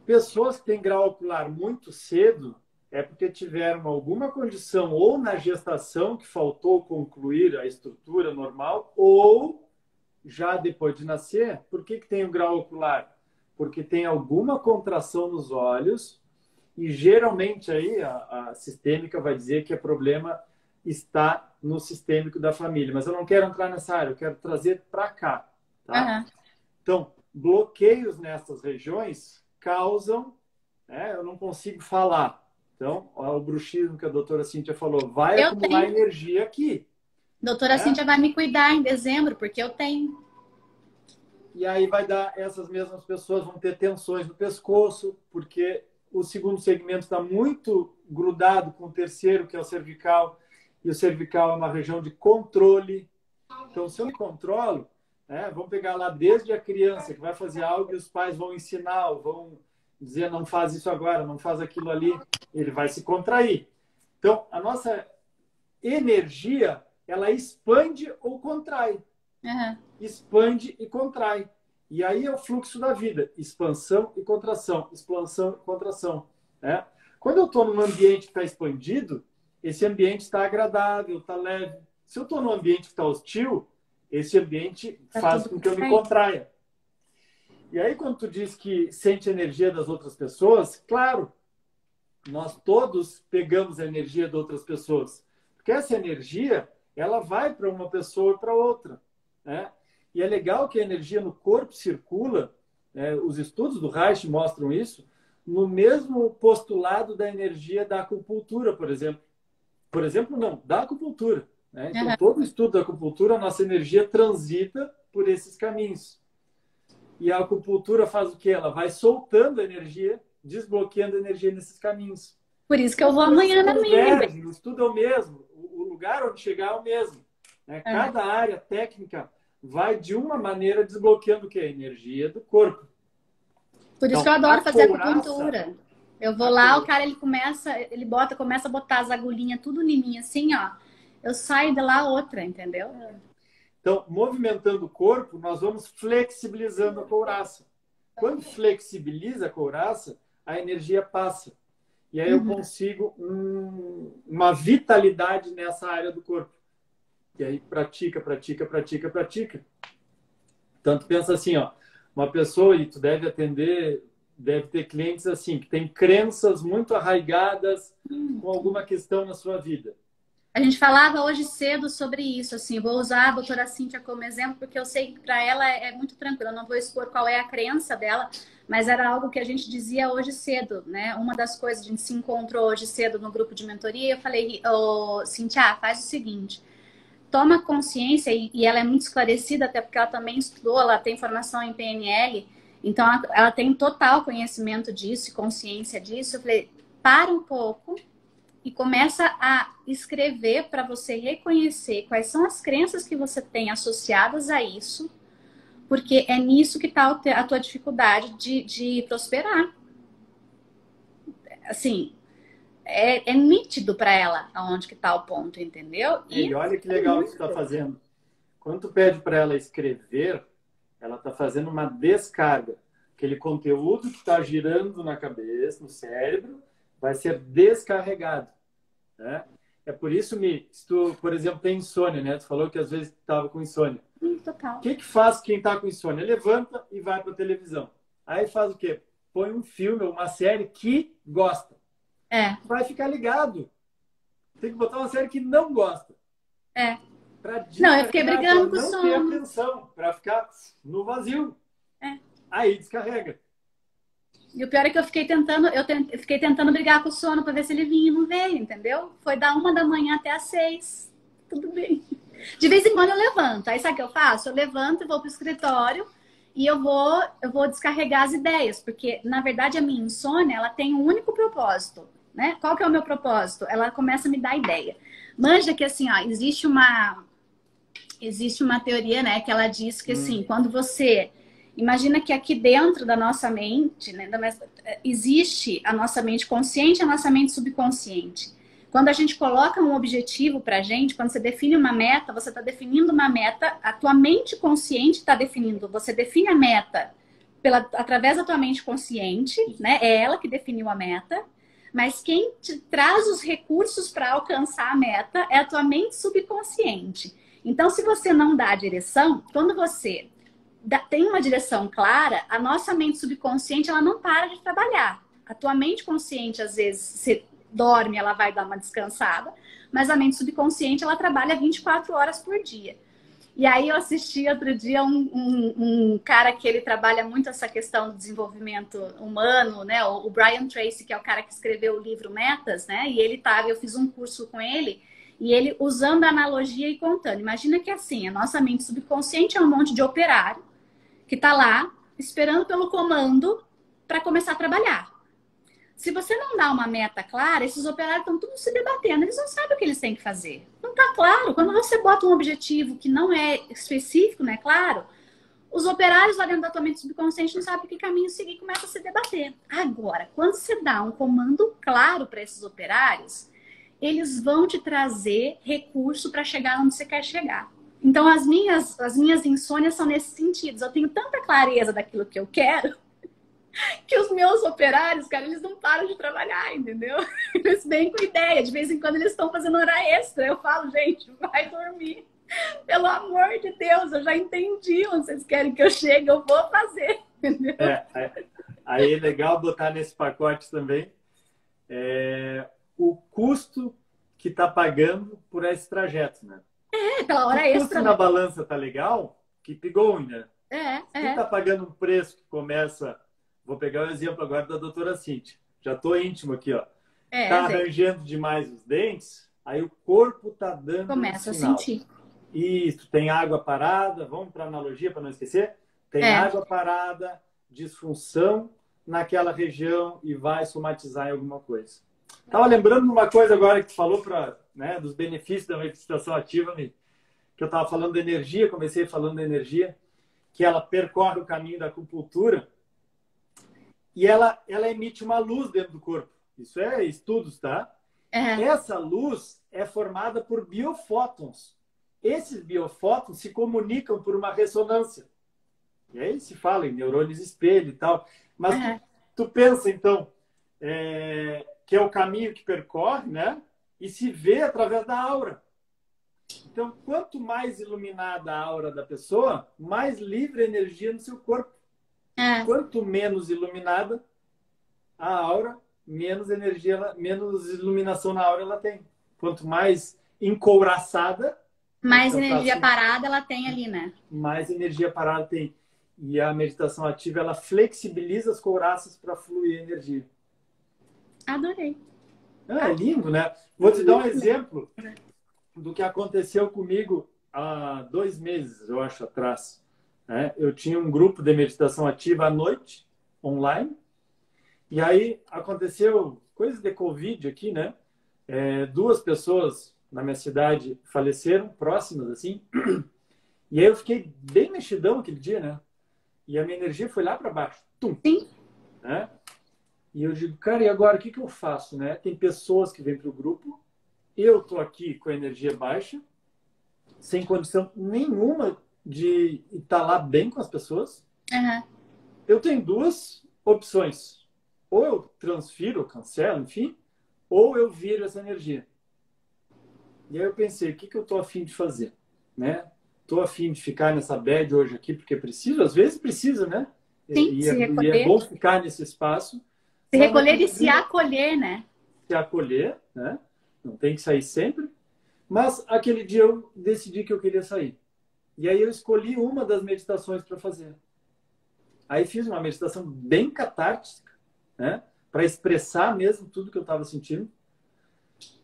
Pessoas que têm grau ocular muito cedo é porque tiveram alguma condição ou na gestação que faltou concluir a estrutura normal ou já depois de nascer. Por que tem o grau ocular? Porque tem alguma contração nos olhos e geralmente aí a sistêmica vai dizer que o problema está no sistêmico da família. Mas eu não quero entrar nessa área, eu quero trazer para cá. Tá? Então, bloqueios nessas regiões causam... eu não consigo falar. Então, o bruxismo que a doutora Cíntia falou, vai acumular energia aqui. Doutora Cíntia vai me cuidar em dezembro, porque eu tenho. E aí vai dar, essas mesmas pessoas vão ter tensões no pescoço, porque o segundo segmento está muito grudado com o terceiro, que é o cervical. E o cervical é uma região de controle. Então, se eu me controlo, vamos pegar lá desde a criança, que vai fazer algo e os pais vão ensinar, vão dizer, não faz isso agora, não faz aquilo ali. Ele vai se contrair. Então, a nossa energia, ela expande ou contrai. Expande e contrai. E aí é o fluxo da vida. Expansão e contração. Expansão e contração. Quando eu estou num ambiente que está expandido, esse ambiente está agradável, está leve. Se eu estou num ambiente que está hostil, esse ambiente faz com que eu me contraia. E aí, quando tu diz que sente a energia das outras pessoas, claro, nós todos pegamos a energia de outras pessoas. Porque essa energia, ela vai para uma pessoa e para outra. E é legal que a energia no corpo circula, os estudos do Reich mostram isso, no mesmo postulado da energia da acupuntura, por exemplo. Por exemplo, não, da acupuntura. Então, todo o estudo da acupuntura, a nossa energia transita por esses caminhos. E a acupuntura faz o quê? Ela vai soltando a energia, desbloqueando a energia nesses caminhos. Por isso que eu vou amanhã na minha. O estudo é o mesmo, o lugar onde chegar é o mesmo. Cada área técnica vai, de uma maneira, desbloqueando o quê? A energia do corpo. Por isso que eu adoro fazer acupuntura. Eu vou lá, o cara começa a botar as agulhinhas tudo em mim, assim, ó. Eu saio de lá outra, entendeu? Então, movimentando o corpo, nós vamos flexibilizando a couraça. Quando flexibiliza a couraça, a energia passa. E aí eu consigo uma vitalidade nessa área do corpo. E aí pratica, pratica, pratica, pratica. Tanto pensa assim, ó, uma pessoa, e tu deve atender, deve ter clientes assim, que tem crenças muito arraigadas com alguma questão na sua vida. A gente falava hoje cedo sobre isso, assim, vou usar a doutora Cíntia como exemplo, porque eu sei que para ela é muito tranquilo, eu não vou expor qual é a crença dela, mas era algo que a gente dizia hoje cedo, né? Uma das coisas, a gente se encontrou hoje cedo no grupo de mentoria, eu falei, ô, Cíntia, faz o seguinte, toma consciência, e ela é muito esclarecida, até porque ela também estudou, ela tem formação em PNL, então ela tem total conhecimento disso, consciência disso. Eu falei, para um pouco e começa a escrever para você reconhecer quais são as crenças que você tem associadas a isso, porque é nisso que está a tua dificuldade de prosperar. Assim, é nítido para ela aonde que está o ponto, entendeu? E olha que legal que você está fazendo. Quando tu pede para ela escrever, ela está fazendo uma descarga. Aquele conteúdo que está girando na cabeça, no cérebro, vai ser descarregado. Né? É por isso, Mi, se tu, por exemplo, tem insônia, né? Tu falou que às vezes estava com insônia. Total. O que faz quem está com insônia? Levanta e vai para a televisão. Aí faz o quê? Põe um filme ou uma série que gosta. Vai ficar ligado. Tem que botar uma série que não gosta. Não, eu fiquei brigando com o sono. Não ter atenção, para ficar no vazio. Aí descarrega. E o pior é que eu fiquei tentando brigar com o sono para ver se ele vinha e não veio, entendeu? Foi da 1 da manhã até às 6. Tudo bem. De vez em quando eu levanto. Aí sabe o que eu faço? Eu levanto e vou pro escritório e eu vou descarregar as ideias. Porque, na verdade, a minha insônia, ela tem um único propósito, né? Qual que é o meu propósito? Ela começa a me dar ideia. Manja que, assim, ó, existe uma teoria, né? Que ela diz que, assim, quando você... Imagina que aqui dentro da nossa mente, né, existe a nossa mente consciente e a nossa mente subconsciente. Quando a gente coloca um objetivo pra gente, quando você define uma meta, você está definindo uma meta, a tua mente consciente está definindo, você define a meta através da tua mente consciente, né? É ela que definiu a meta, mas quem te traz os recursos para alcançar a meta é a tua mente subconsciente. Então, se você não dá a direção, quando você tem uma direção clara, a nossa mente subconsciente ela não para de trabalhar. A tua mente consciente, às vezes, você dorme, ela vai dar uma descansada, mas a mente subconsciente, ela trabalha 24 horas por dia. E aí eu assisti outro dia um cara que ele trabalha muito essa questão do desenvolvimento humano, né? O Brian Tracy, que é o cara que escreveu o livro Metas, né? E eu fiz um curso com ele, e ele usando a analogia e contando. Imagina que assim, a nossa mente subconsciente é um monte de operário que está lá esperando pelo comando para começar a trabalhar. Se você não dá uma meta clara, esses operários estão todos se debatendo, eles não sabem o que eles têm que fazer. Não está claro. Quando você bota um objetivo que não é específico, não é claro, os operários lá dentro da tua mente subconsciente não sabem que caminho seguir e começam a se debater. Agora, quando você dá um comando claro para esses operários, eles vão te trazer recurso para chegar onde você quer chegar. Então, as minhas insônias são nesses sentidos. Eu tenho tanta clareza daquilo que eu quero que os meus operários, cara, eles não param de trabalhar, entendeu? Eles vêm com ideia. De vez em quando eles estão fazendo hora extra. Eu falo, gente, vai dormir. Pelo amor de Deus, eu já entendi onde vocês querem que eu chegue. Eu vou fazer, entendeu? Aí é legal botar nesse pacote também o custo que está pagando por esse trajeto, né? Pela hora extra. O custo na balança tá legal, keep going, né? Quem tá pagando um preço que começa... Vou pegar o exemplo agora da doutora Cíntia. Já tô íntimo aqui, ó. Tá arranjando demais os dentes, aí o corpo tá dando começa um sinal. a sentir. Isso, tem água parada, vamos para analogia para não esquecer? Tem água parada, disfunção naquela região e vai somatizar em alguma coisa. Tava lembrando de uma coisa agora que tu falou dos benefícios da meditação ativa, que eu tava falando da energia, comecei falando da energia, que ela percorre o caminho da acupuntura e ela emite uma luz dentro do corpo. Isso é estudos, tá? Essa luz é formada por biofótons. esses biofótons se comunicam por uma ressonância. E aí se fala em neurônios espelho e tal. Mas tu pensa, então, que é o caminho que percorre, né? E se vê através da aura. Então, quanto mais iluminada a aura da pessoa, mais livre a energia no seu corpo. Quanto menos iluminada a aura, menos energia, menos iluminação na aura ela tem. Quanto mais encouraçada, mais energia parada ela tem ali, né? Mais energia parada tem. E a meditação ativa, ela flexibiliza as couraças para fluir a energia. Adorei. É lindo, né? Vou te dar um exemplo do que aconteceu comigo há 2 meses, eu acho, atrás. Eu tinha um grupo de meditação ativa à noite, online, e aí aconteceu coisas de Covid aqui, né? 2 pessoas na minha cidade faleceram, próximas, assim. E aí eu fiquei bem mexidão aquele dia, né? E a minha energia foi lá para baixo. Tum! Sim. Né? E eu digo, cara, e agora o que eu faço, né? Tem pessoas que vêm para o grupo, eu tô aqui com a energia baixa, sem condição nenhuma de estar lá bem com as pessoas. Eu tenho 2 opções. Ou eu transfiro, ou cancelo, enfim, ou eu viro essa energia. E aí eu pensei, o que eu tô a fim de fazer? Né? Tô a fim de ficar nessa bad hoje aqui, porque preciso, às vezes precisa, né? Sim, e é bom ficar nesse espaço. Se recolher e se acolher, né? Se acolher, né? Não tem que sair sempre. Mas aquele dia eu decidi que eu queria sair. E aí eu escolhi uma das meditações para fazer. Aí fiz uma meditação bem catártica, né? Para expressar mesmo tudo que eu estava sentindo.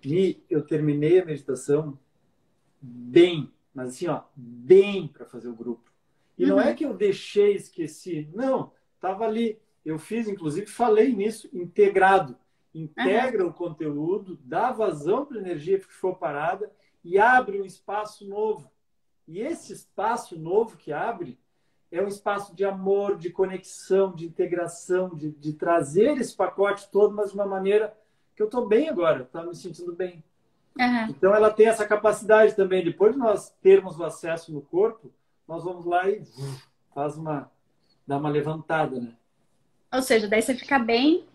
E eu terminei a meditação bem, mas assim, ó, bem para fazer o grupo. E não é que eu deixei, esqueci. Não, estava ali. Eu fiz, inclusive, falei nisso, integrado. Integra o conteúdo, dá vazão para a energia que for parada e abre um espaço novo. E esse espaço novo que abre é um espaço de amor, de conexão, de integração, de trazer esse pacote todo, mas de uma maneira que eu estou bem agora, estou me sentindo bem. Então, ela tem essa capacidade também. Depois de nós termos o acesso no corpo, nós vamos lá e dá uma levantada, né? Ou seja, daí você fica bem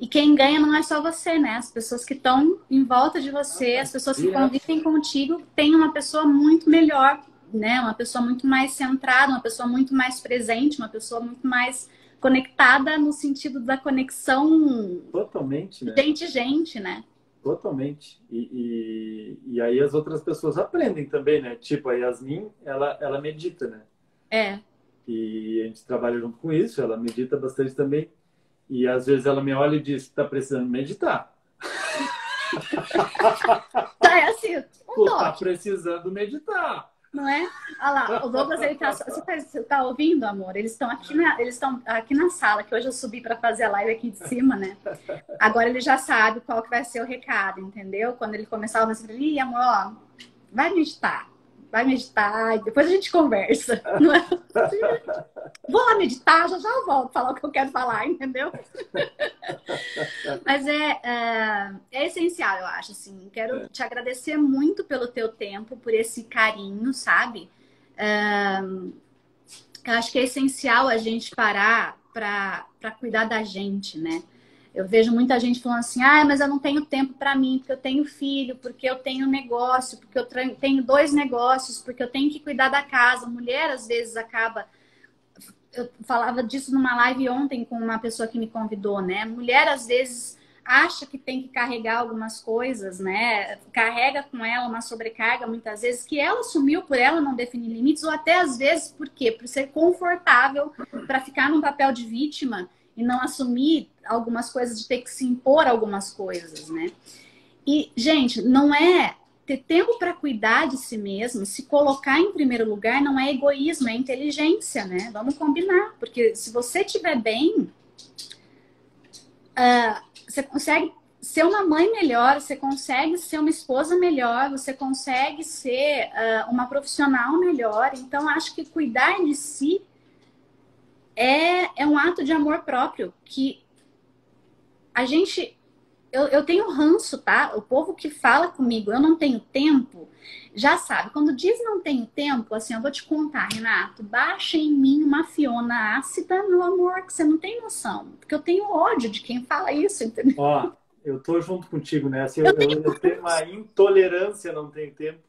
e quem ganha não é só você, né? As pessoas que estão em volta de você, as pessoas que convivem contigo, tem uma pessoa muito melhor, né? Uma pessoa muito mais centrada, uma pessoa muito mais presente, uma pessoa muito mais conectada no sentido da conexão. Totalmente, né? Gente, né? Totalmente. E aí as outras pessoas aprendem também, né? Tipo, a Yasmin, ela medita, né? E a gente trabalha junto com isso, ela medita bastante também. E às vezes ela me olha e diz, tá precisando meditar. É assim, tá precisando meditar. Não é? Olha lá, o Douglas, ele tá, você tá ouvindo, amor? Eles estão aqui na sala, que hoje eu subi para fazer a live aqui de cima, né? Agora ele já sabe qual que vai ser o recado, entendeu? Quando ele começar, eu vou dizer, amor, ó, vai meditar, e depois a gente conversa. Não é? Vou lá meditar, já eu volto falar o que eu quero falar, entendeu? Mas é essencial, eu acho, assim. Quero te agradecer muito pelo teu tempo, por esse carinho, sabe? Eu acho que é essencial a gente parar para cuidar da gente, né? Eu vejo muita gente falando assim, mas eu não tenho tempo para mim, porque eu tenho filho, porque eu tenho negócio, porque eu tenho 2 negócios, porque eu tenho que cuidar da casa. Mulher, às vezes, acaba... Eu falava disso numa live ontem com uma pessoa que me convidou, né? Mulher, às vezes, acha que tem que carregar algumas coisas, né? Carrega com ela uma sobrecarga, muitas vezes, que ela assumiu por ela não definir limites, ou até, às vezes, por quê? Por ser confortável, para ficar num papel de vítima e não assumir algumas coisas, de ter que se impor algumas coisas, né? E, gente, não é... Ter tempo para cuidar de si mesmo, se colocar em primeiro lugar, não é egoísmo, é inteligência, né? Vamos combinar. Porque se você estiver bem, você consegue ser uma mãe melhor, você consegue ser uma esposa melhor, você consegue ser uma profissional melhor. Então, acho que cuidar de si é um ato de amor próprio que a gente eu tenho ranço, tá? O povo que fala comigo, eu não tenho tempo, já sabe. Quando diz não tenho tempo, assim, eu vou te contar, Renato, baixa em mim uma Fiona ácida, meu amor, que você não tem noção. Porque eu tenho ódio de quem fala isso, entendeu? Ó, eu tô junto contigo nessa. Eu tenho, Eu tenho uma intolerância, não tenho tempo.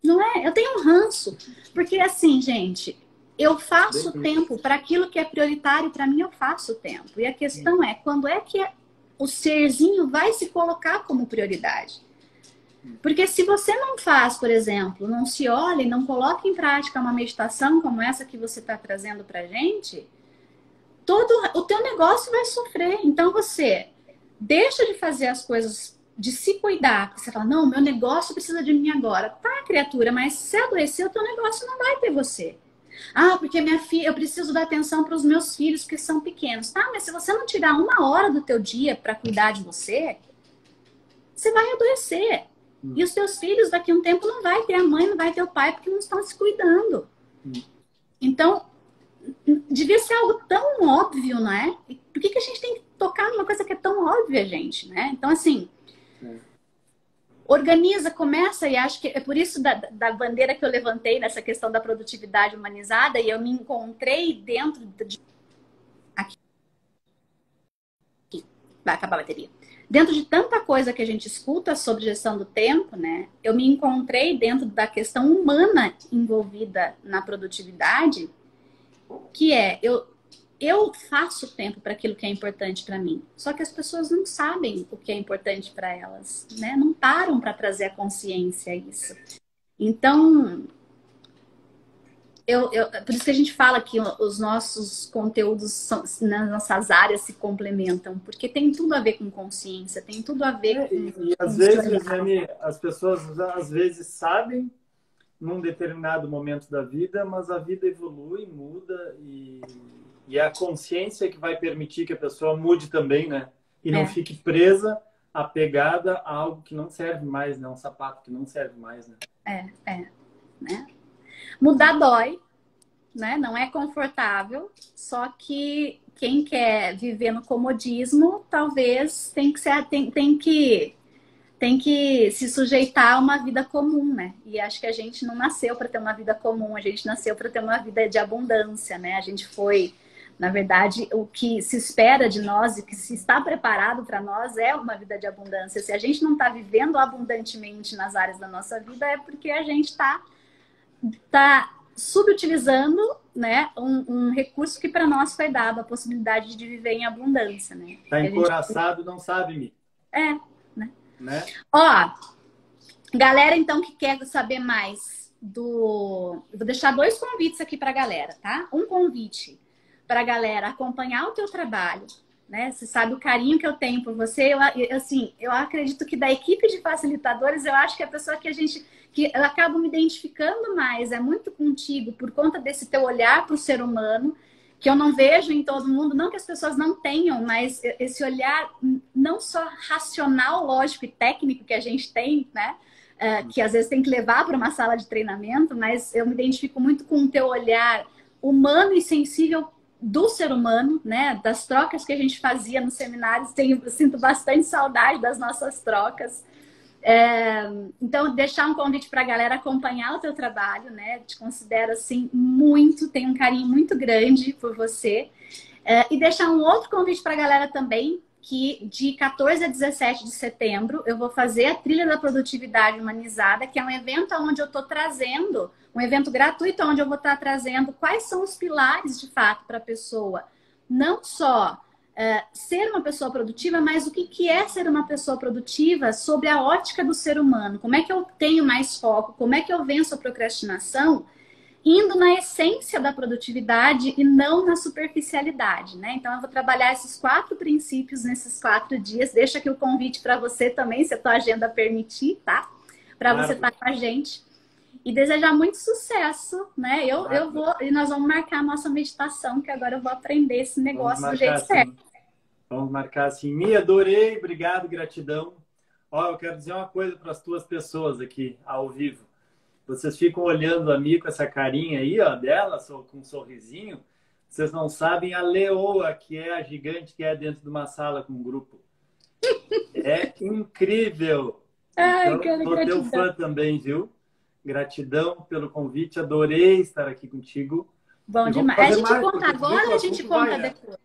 não é? Eu tenho um ranço. Porque assim, gente, eu Bem faço isso. tempo para aquilo que é prioritário para mim, eu faço tempo. E a questão é, quando é que o serzinho vai se colocar como prioridade? Porque se você não faz, por exemplo, não se olha e não coloca em prática uma meditação como essa que você está trazendo para gente, todo o teu negócio vai sofrer. Então você deixa de fazer as coisas, de se cuidar. Porque você fala, não, meu negócio precisa de mim agora. Tá, criatura, mas se adoecer, o teu negócio não vai ter você. Ah, porque minha filha, eu preciso dar atenção para os meus filhos que são pequenos. Tá, mas se você não tirar uma hora do teu dia para cuidar de você, você vai adoecer. E os teus filhos, daqui a um tempo, não vai ter a mãe, não vai ter o pai, porque não estão se cuidando. Então, devia ser algo tão óbvio, não é? Por que a gente tem que tocar numa coisa que é tão óbvia, gente, né? Então, assim, organiza, começa, e acho que é por isso da bandeira que eu levantei nessa questão da produtividade humanizada, e eu me encontrei dentro de... Aqui. Vai acabar a bateria. Dentro de tanta coisa que a gente escuta sobre gestão do tempo, né? Eu me encontrei dentro da questão humana envolvida na produtividade, que é eu faço tempo para aquilo que é importante para mim. Só que as pessoas não sabem o que é importante para elas, né? Não param para trazer a consciência a isso. Então, por isso que a gente fala que os nossos conteúdos nas nossas áreas se complementam, porque tem tudo a ver com consciência, tem tudo a ver E às vezes, Anne, as pessoas às vezes sabem num determinado momento da vida, mas a vida evolui, muda e é a consciência que vai permitir que a pessoa mude também, né? E não fique presa, apegada a algo que não serve mais, né? Um sapato que não serve mais, né? Né? Mudar dói, né? Não é confortável, só que quem quer viver no comodismo, talvez tem que se sujeitar a uma vida comum, né? E acho que a gente não nasceu para ter uma vida comum, a gente nasceu para ter uma vida de abundância, né? A gente foi, na verdade, o que se espera de nós e que se está preparado para nós é uma vida de abundância. Se a gente não está vivendo abundantemente nas áreas da nossa vida, é porque a gente está subutilizando, né, um recurso que para nós foi dado, a possibilidade de viver em abundância, né? Tá encoraçado, não sabe, Mi. Né? Ó, galera, então, que quer saber mais do... Eu vou deixar 2 convites aqui pra galera, tá? Um convite pra galera acompanhar o teu trabalho, né? Você sabe o carinho que eu tenho por você. Eu acredito que da equipe de facilitadores, eu acho que a pessoa que eu acabo me identificando mais é muito contigo por conta desse teu olhar para o ser humano, que eu não vejo em todo mundo, não que as pessoas não tenham, mas esse olhar não só racional, lógico e técnico que a gente tem, né? Que às vezes tem que levar para uma sala de treinamento, mas eu me identifico muito com o teu olhar humano e sensível do ser humano, né? Das trocas que a gente fazia nos seminários. Sinto bastante saudade das nossas trocas. Então, deixar um convite para a galera acompanhar o teu trabalho, né? Te considero, assim, muito, tenho um carinho muito grande por você. E deixar um outro convite para a galera também, que de 14 a 17 de setembro eu vou fazer a Trilha da Produtividade Humanizada, que é um evento onde eu estou trazendo, um evento gratuito onde eu vou estar trazendo quais são os pilares, de fato, para a pessoa não só ser uma pessoa produtiva, mas o que é ser uma pessoa produtiva sobre a ótica do ser humano. Como é que eu tenho mais foco? Como é que eu venço a procrastinação? Indo na essência da produtividade e não na superficialidade, né? Então, eu vou trabalhar esses 4 princípios nesses 4 dias. Deixa aqui o convite para você também, se a tua agenda permitir, tá? Para você estar com a gente. E desejar muito sucesso, né? Eu vou, e nós vamos marcar a nossa meditação, que agora eu vou aprender esse negócio do jeito certo. Vamos marcar assim. Mi, adorei, obrigado, gratidão. Ó, eu quero dizer uma coisa para as tuas pessoas aqui, ao vivo. Vocês ficam olhando a Mi com essa carinha aí, ó, dela, com um sorrisinho. Vocês não sabem a leoa que é a gigante que é dentro de uma sala com um grupo. É incrível. Ai, Então, cara, sou teu gratidão. fã também, viu? Gratidão pelo convite, adorei estar aqui contigo. Bom E vamos demais. A fazer gente mais, conta porque tu vê agora que o ou a gente assunto vai, conta né? depois?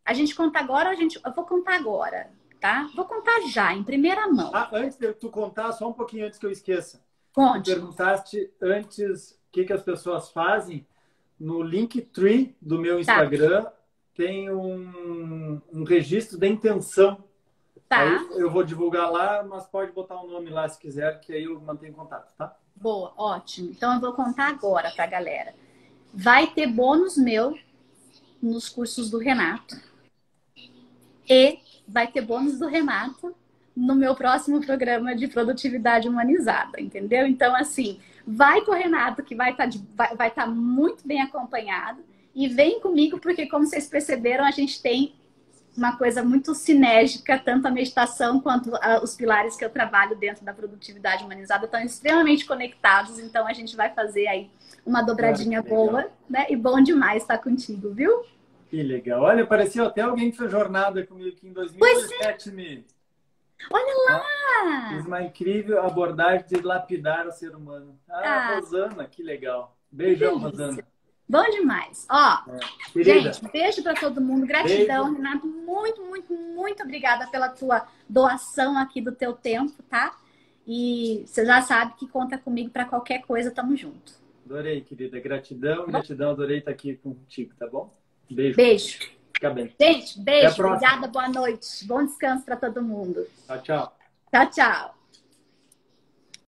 A gente conta agora ou a gente... Eu vou contar agora, tá? Vou contar já, em primeira mão. Ah, antes de tu contar, só um pouquinho antes que eu esqueça. Tu Conte. perguntaste antes o que as pessoas fazem. No Linktree do meu Tá, Instagram tem um registro de intenção. Aí tá. eu vou divulgar lá, mas pode botar o nome lá se quiser, que aí eu mantenho contato, tá? Boa, ótimo. Então eu vou contar agora pra galera. Vai ter bônus meu nos cursos do Renato. E vai ter bônus do Renato no meu próximo programa de produtividade humanizada, entendeu? Então, assim, vai com o Renato, que vai tá muito bem acompanhado, e vem comigo, porque, como vocês perceberam, a gente tem uma coisa muito sinérgica, tanto a meditação quanto os pilares que eu trabalho dentro da produtividade humanizada estão extremamente conectados, então a gente vai fazer aí uma Ah, dobradinha que legal. boa, né? E bom demais estar contigo, viu? Que legal. Olha, apareceu até alguém que fez jornada comigo aqui em Pois 2017. olha Ó, fiz lá! uma incrível abordagem de lapidar o ser humano. Ah, Ah, Rosana, que legal. que Beijão, delícia! Rosana. Bom demais. Ó, É. Querida, gente, beijo para todo mundo. Gratidão, beijo. Renato. Muito, muito, muito obrigada pela tua doação aqui do teu tempo, tá? E você já sabe que conta comigo para qualquer coisa. Tamo junto. Adorei, querida. Gratidão, Tá bom? gratidão. Adorei estar aqui contigo, tá bom? Beijo. Beijo. Fica bem. Gente, Até a beijo. próxima. Obrigada. Boa noite. Bom descanso para todo mundo. Tchau, tchau. Tchau, tchau.